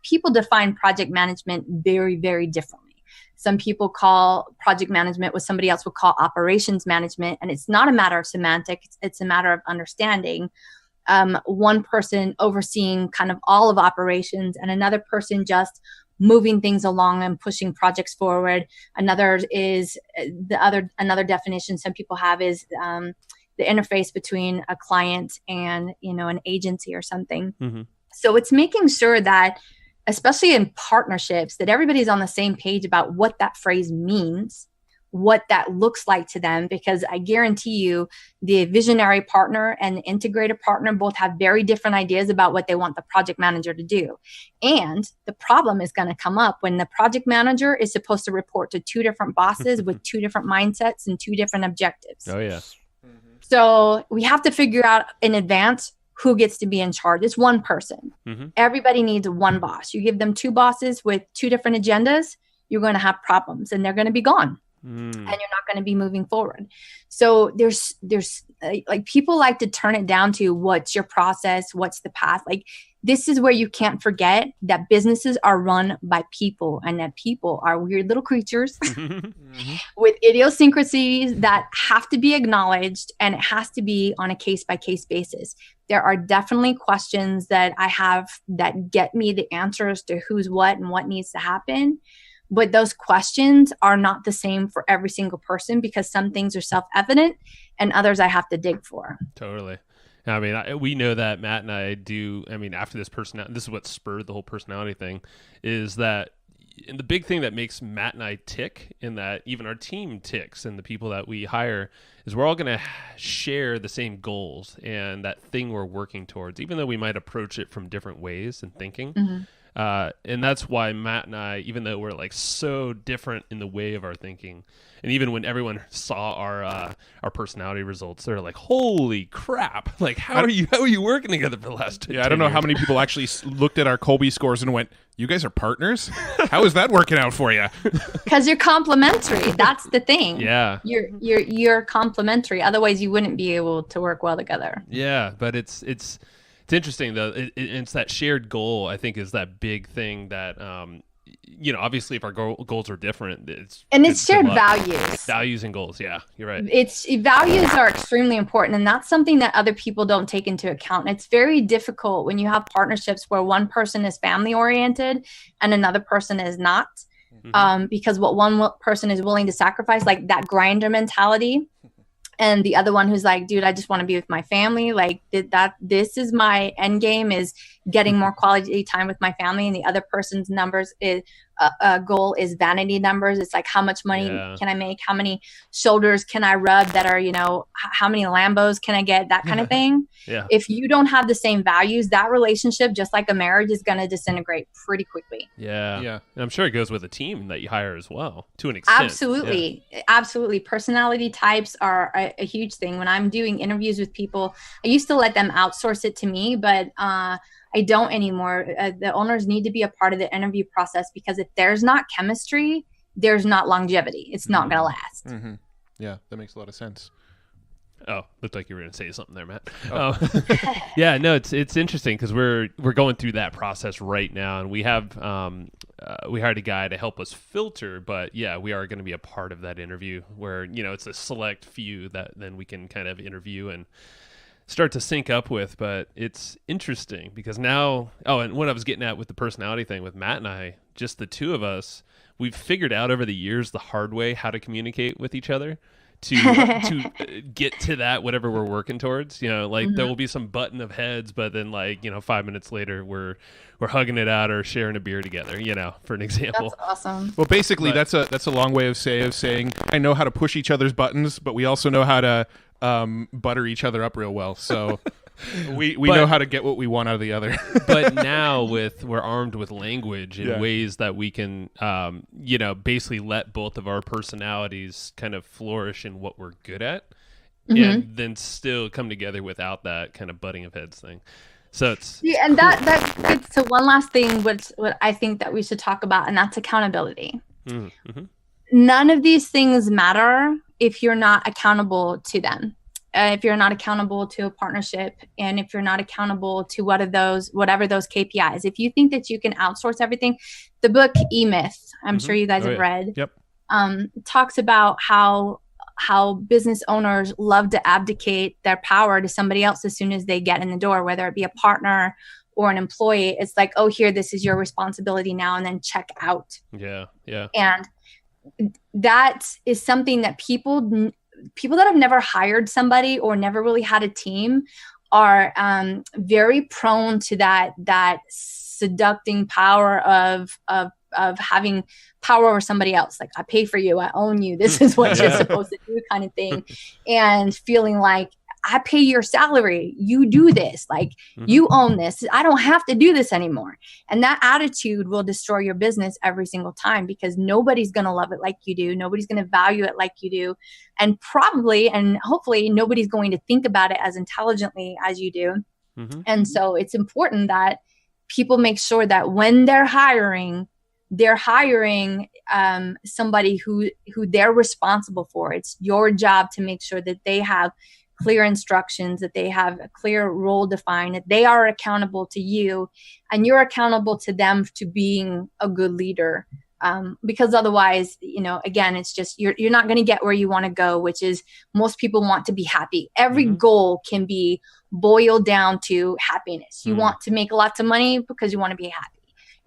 Speaker 3: people define project management very, very differently. Some people call project management what somebody else would call operations management, and it's not a matter of semantics, it's a matter of understanding. One person overseeing kind of all of operations, and another person just moving things along and pushing projects forward. Another definition some people have is the interface between a client and an agency or something. So it's making sure that, especially in partnerships, that everybody's on the same page about what that phrase means, what that looks like to them, because I guarantee you the visionary partner and the integrator partner both have very different ideas about what they want the project manager to do. And the problem is going to come up when the project manager is supposed to report to 2 different bosses with 2 different mindsets and 2 different objectives.
Speaker 1: Oh, yeah.
Speaker 3: So we have to figure out in advance who gets to be in charge. It's one person. Everybody needs one boss. You give them 2 bosses with 2 different agendas, you're going to have problems and they're going to be gone. And you're not going to be moving forward. So there's like people like to turn it down to what's your process, what's the path. Like, this is where you can't forget that businesses are run by people, and that people are weird little creatures with idiosyncrasies that have to be acknowledged, and it has to be on a case-by-case basis. There are definitely questions that I have that get me the answers to who's what and what needs to happen. But those questions are not the same for every single person, because some things are self-evident and others I have to dig for.
Speaker 1: Totally. I mean, we know that Matt and I do. I mean, after this is what spurred the whole personality thing, is that, and the big thing that makes Matt and I tick, and that even our team ticks, and the people that we hire, is we're all going to share the same goals and that thing we're working towards, even though we might approach it from different ways and thinking. And that's why Matt and I, even though we're like so different in the way of our thinking, and even when everyone saw our personality results, they're like, "Holy crap! Like, how are you working together for the last 10
Speaker 2: I don't know
Speaker 1: years?
Speaker 2: how many people actually looked at our Colby scores and went, "You guys are partners? How is that working out for you?"
Speaker 3: Because you're complementary. That's the thing.
Speaker 1: Yeah,
Speaker 3: you're complementary. Otherwise, you wouldn't be able to work well together.
Speaker 1: Yeah, but it's interesting though. It's that shared goal, I think, is that big thing that obviously if our goals are different, it's
Speaker 3: shared values
Speaker 1: and goals. Yeah, you're right.
Speaker 3: Values are extremely important, and that's something that other people don't take into account. And it's very difficult when you have partnerships where one person is family oriented and another person is not, because what one person is willing to sacrifice, like that grinder mentality, and the other one who's like, dude, I just want to be with my family. Like this is my end game, is getting more quality time with my family, and the other person's numbers is goal is vanity numbers. It's like, how much money can I make? How many shoulders can I rub that are, how many Lambos can I get? That kind of thing.
Speaker 1: Yeah.
Speaker 3: If you don't have the same values, that relationship, just like a marriage, is going to disintegrate pretty quickly.
Speaker 1: Yeah. Yeah. And I'm sure it goes with a team that you hire as well, to an extent.
Speaker 3: Absolutely. Yeah. Absolutely. Personality types are a huge thing. When I'm doing interviews with people, I used to let them outsource it to me, but I don't anymore. The owners need to be a part of the interview process, because if there's not chemistry, there's not longevity. It's not going to last.
Speaker 2: Mm-hmm. Yeah, that makes a lot of sense.
Speaker 1: Oh, looked like you were going to say something there, Matt. Oh. Yeah, no, it's interesting because we're going through that process right now, and we have we hired a guy to help us filter. But yeah, we are going to be a part of that interview where it's a select few that then we can kind of interview and start to sync up with. But it's interesting because now, and what I was getting at with the personality thing with Matt and I, just the two of us, we've figured out over the years the hard way how to communicate with each other to get to that whatever we're working towards. There will be some button of heads, but then 5 minutes later we're hugging it out or sharing a beer together, for an example.
Speaker 3: That's awesome.
Speaker 2: Well, basically that's a long way of saying I know how to push each other's buttons, but we also know how to butter each other up real well. So we know how to get what we want out of the other.
Speaker 1: But now we're armed with language in ways that we can, basically let both of our personalities kind of flourish in what we're good at, and then still come together without that kind of butting of heads thing. So it's
Speaker 3: and that gets to one last thing, what I think that we should talk about, and that's accountability. Mm-hmm. None of these things matter if you're not accountable to them. If you're not accountable to a partnership, and if you're not accountable to whatever those KPIs. If you think that you can outsource everything, the book E-Myth, I'm sure you guys have read, talks about how business owners love to abdicate their power to somebody else as soon as they get in the door, whether it be a partner or an employee. It's like, oh, here, this is your responsibility now, and then check out.
Speaker 1: Yeah.
Speaker 3: And that is something that people that have never hired somebody or never really had a team are very prone to that seducing power of having power over somebody else. Like, I pay for you, I own you, this is what you're supposed to do, kind of thing. And feeling like, I pay your salary, you do this, like you own this, I don't have to do this anymore. And that attitude will destroy your business every single time, because nobody's going to love it like you do. Nobody's going to value it like you do. And probably, and hopefully, nobody's going to think about it as intelligently as you do. And so it's important that people make sure that when they're hiring somebody who they're responsible for. It's your job to make sure that they have clear instructions, that they have a clear role defined, that they are accountable to you, and you're accountable to them to being a good leader. Because otherwise, again, it's just, you're not going to get where you want to go, which is, most people want to be happy. Every goal can be boiled down to happiness. You want to make lots of money because you want to be happy.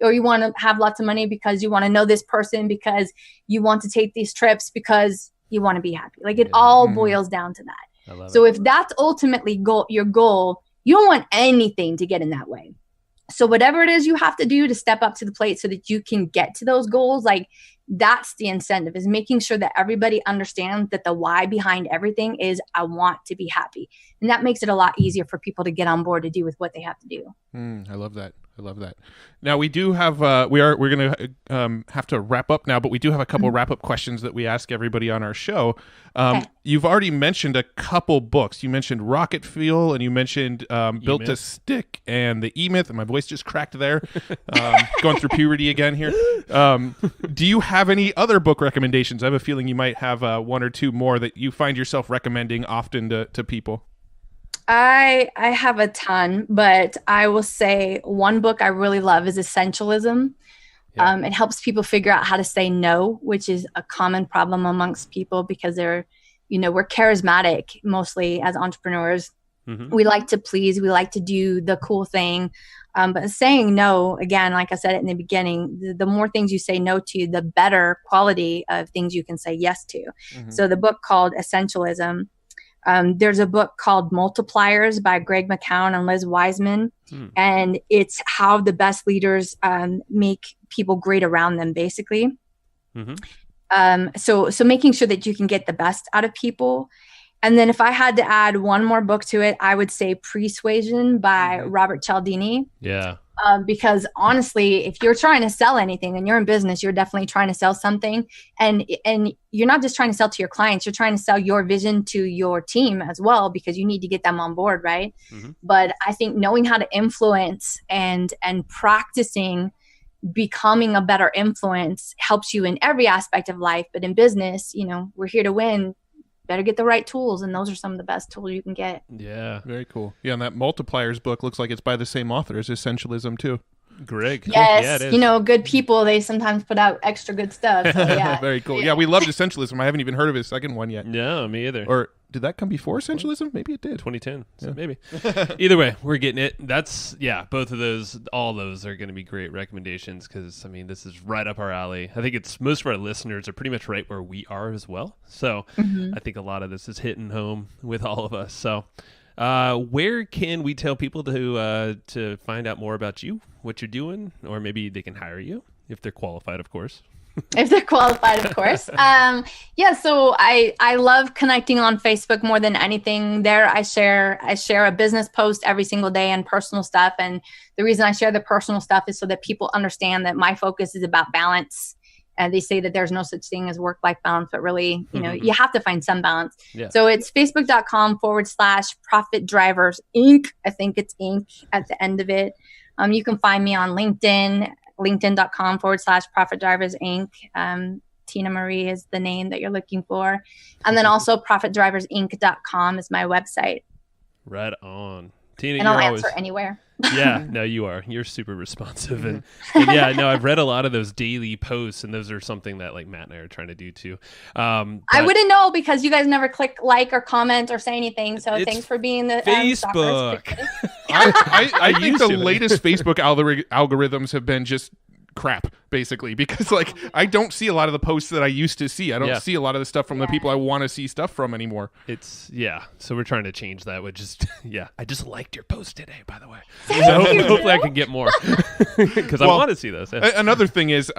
Speaker 3: Or you want to have lots of money because you want to know this person, because you want to take these trips because you want to be happy. Like, it all boils down to that. So if that's ultimately your goal, you don't want anything to get in that way. So whatever it is you have to do to step up to the plate so that you can get to those goals, like, that's the incentive, is making sure that everybody understands that the why behind everything is, I want to be happy. And that makes it a lot easier for people to get on board to do with what they have to do.
Speaker 2: I love that. Now, we do have we're going to have to wrap up now, but we do have a couple wrap-up questions that we ask everybody on our show. Okay. You've already mentioned a couple books. You mentioned Rocket Fuel, and you mentioned Built to Stick and the E-Myth, and my voice just cracked there. Going through puberty again here. Do you have any other book recommendations? I have a feeling you might have one or two more that you find yourself recommending often to people.
Speaker 3: I have a ton, but I will say one book I really love is Essentialism. Yeah. It helps people figure out how to say no, which is a common problem amongst people, because we're charismatic mostly as entrepreneurs. We like to please, we like to do the cool thing. But saying no, again, like I said in the beginning, the more things you say no to, the better quality of things you can say yes to. So the book called Essentialism There's a book called Multipliers by Greg McCown and Liz Wiseman. And it's how the best leaders make people great around them, basically. So making sure that you can get the best out of people. And then if I had to add one more book to it, I would say Persuasion by Robert Cialdini.
Speaker 1: Yeah.
Speaker 3: Because honestly, if you're trying to sell anything and you're in business, you're definitely trying to sell something. And you're not just trying to sell to your clients, you're trying to sell your vision to your team as well, because you need to get them on board, right? But I think knowing how to influence and practicing becoming a better influence helps you in every aspect of life. But in business, we're here to win. Better get the right tools, and those are some of the best tools you can get.
Speaker 1: Yeah.
Speaker 2: Very cool. Yeah, and that Multipliers book looks like it's by the same author as Essentialism too.
Speaker 1: Greg.
Speaker 3: Yes,
Speaker 1: Yeah, it is.
Speaker 3: good people, they sometimes put out extra good stuff. So yeah.
Speaker 2: Very cool. Yeah, we loved Essentialism. I haven't even heard of his second one yet.
Speaker 1: No, me either.
Speaker 2: Or did that come before Essentialism? Maybe it did.
Speaker 1: 2010. So maybe. Either way, we're getting it. That's, both of those, all those are going to be great recommendations because, this is right up our alley. I think most of our listeners are pretty much right where we are as well. So I think a lot of this is hitting home with all of us. So where can we tell people to find out more about you, what you're doing, or maybe they can hire you if they're qualified, of course?
Speaker 3: If they're qualified, of course. So I love connecting on Facebook more than anything. There I share a business post every single day and personal stuff. And the reason I share the personal stuff is so that people understand that my focus is about balance. And they say that there's no such thing as work-life balance, but really, you have to find some balance. Yeah. So it's facebook.com/Profit Drivers Inc. I think it's Inc. at the end of it. You can find me on LinkedIn, linkedin.com/Profit Drivers Inc. Tina Marie is the name that you're looking for. And then also profitdriversinc.com is my website.
Speaker 1: Right on. Tina,
Speaker 3: and I'll answer anywhere.
Speaker 1: Yeah, no, you are. You're super responsive. And I've read a lot of those daily posts, and those are something that Matt and I are trying to do too.
Speaker 3: I wouldn't know because you guys never click like or comment or say anything. So thanks for being the
Speaker 1: Facebook.
Speaker 2: I think the latest Facebook algorithms have been just crap, basically, because I don't see a lot of the posts that I used to see. I don't see a lot of the stuff from the people I want to see stuff from anymore.
Speaker 1: So we're trying to change that, which is I just liked your post today, by the way.
Speaker 3: So
Speaker 1: hopefully I can get more because I want to see those.
Speaker 2: Another thing is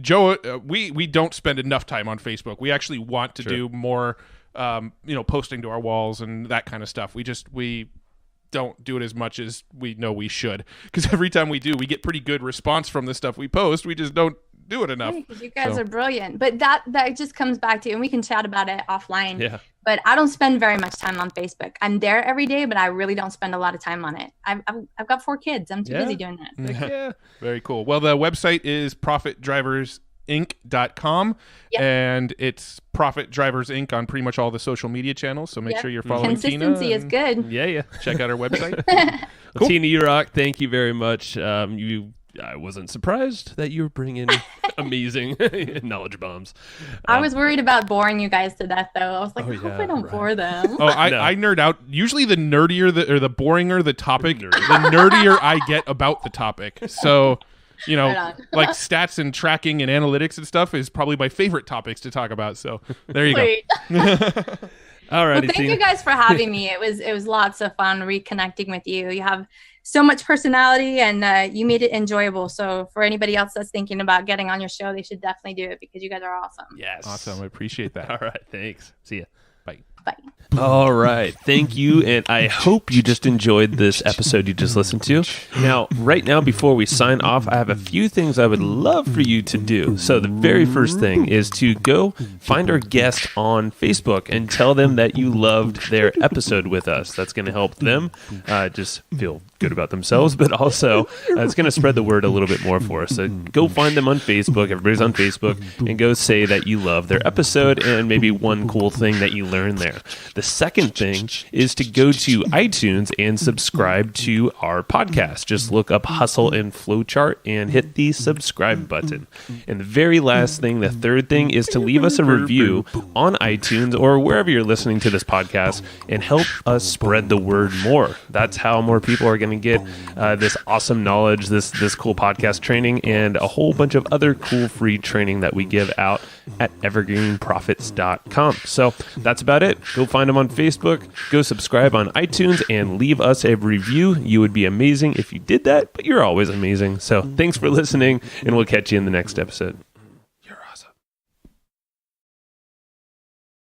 Speaker 2: Joe, we don't spend enough time on Facebook. We actually want to do more posting to our walls and that kind of stuff. We don't do it as much as we know we should, because every time we do, we get pretty good response from the stuff we post. We just don't do it enough.
Speaker 3: Because you guys are brilliant. But that just comes back to, and we can chat about it offline.
Speaker 1: Yeah.
Speaker 3: But I don't spend very much time on Facebook. I'm there every day, but I really don't spend a lot of time on it. I've got 4 kids. I'm too busy doing that.
Speaker 2: Yeah. Very cool. Well, the website is profitdriversinc.com, and it's Profit Drivers Inc. on pretty much all the social media channels. So make sure you're following Tina.
Speaker 3: Consistency is good.
Speaker 1: Yeah.
Speaker 2: Check out our website.
Speaker 1: Cool. Tina, you rock. Thank you very much. I wasn't surprised that you were bringing amazing knowledge bombs.
Speaker 3: I was worried about boring you guys to death, though. I was like, I hope I don't bore them.
Speaker 2: I nerd out. Usually the nerdier or the boringer the topic, the nerdier I get about the topic. So, like stats and tracking and analytics and stuff is probably my favorite topics to talk about. So there you go.
Speaker 1: All right.
Speaker 3: Well, thank you guys for having me. It was lots of fun reconnecting with you. You have so much personality, and you made it enjoyable. So for anybody else that's thinking about getting on your show, they should definitely do it because you guys are awesome.
Speaker 1: Yes.
Speaker 2: Awesome. I appreciate that.
Speaker 1: All right. Thanks. See ya.
Speaker 2: Bye.
Speaker 3: Bye.
Speaker 1: All right. Thank you. And I hope you just enjoyed this episode you just listened to. Now, right now, before we sign off, I have a few things I would love for you to do. So the very first thing is to go find our guest on Facebook and tell them that you loved their episode with us. That's going to help them just feel good about themselves, but also it's going to spread the word a little bit more for us. So go find them on Facebook. Everybody's on Facebook, and go say that you love their episode and maybe one cool thing that you learned there. The second thing is to go to iTunes and subscribe to our podcast. Just look up Hustle and Flowchart and hit the subscribe button. And the very last thing, the third thing, is to leave us a review on iTunes or wherever you're listening to this podcast and help us spread the word more. That's how more people are going to get this awesome knowledge, this cool podcast training, and a whole bunch of other cool free training that we give out at evergreenprofits.com. So that's about it. Go find them on Facebook. Go subscribe on iTunes and leave us a review. You would be amazing if you did that, but you're always amazing. So thanks for listening, and we'll catch you in the next episode.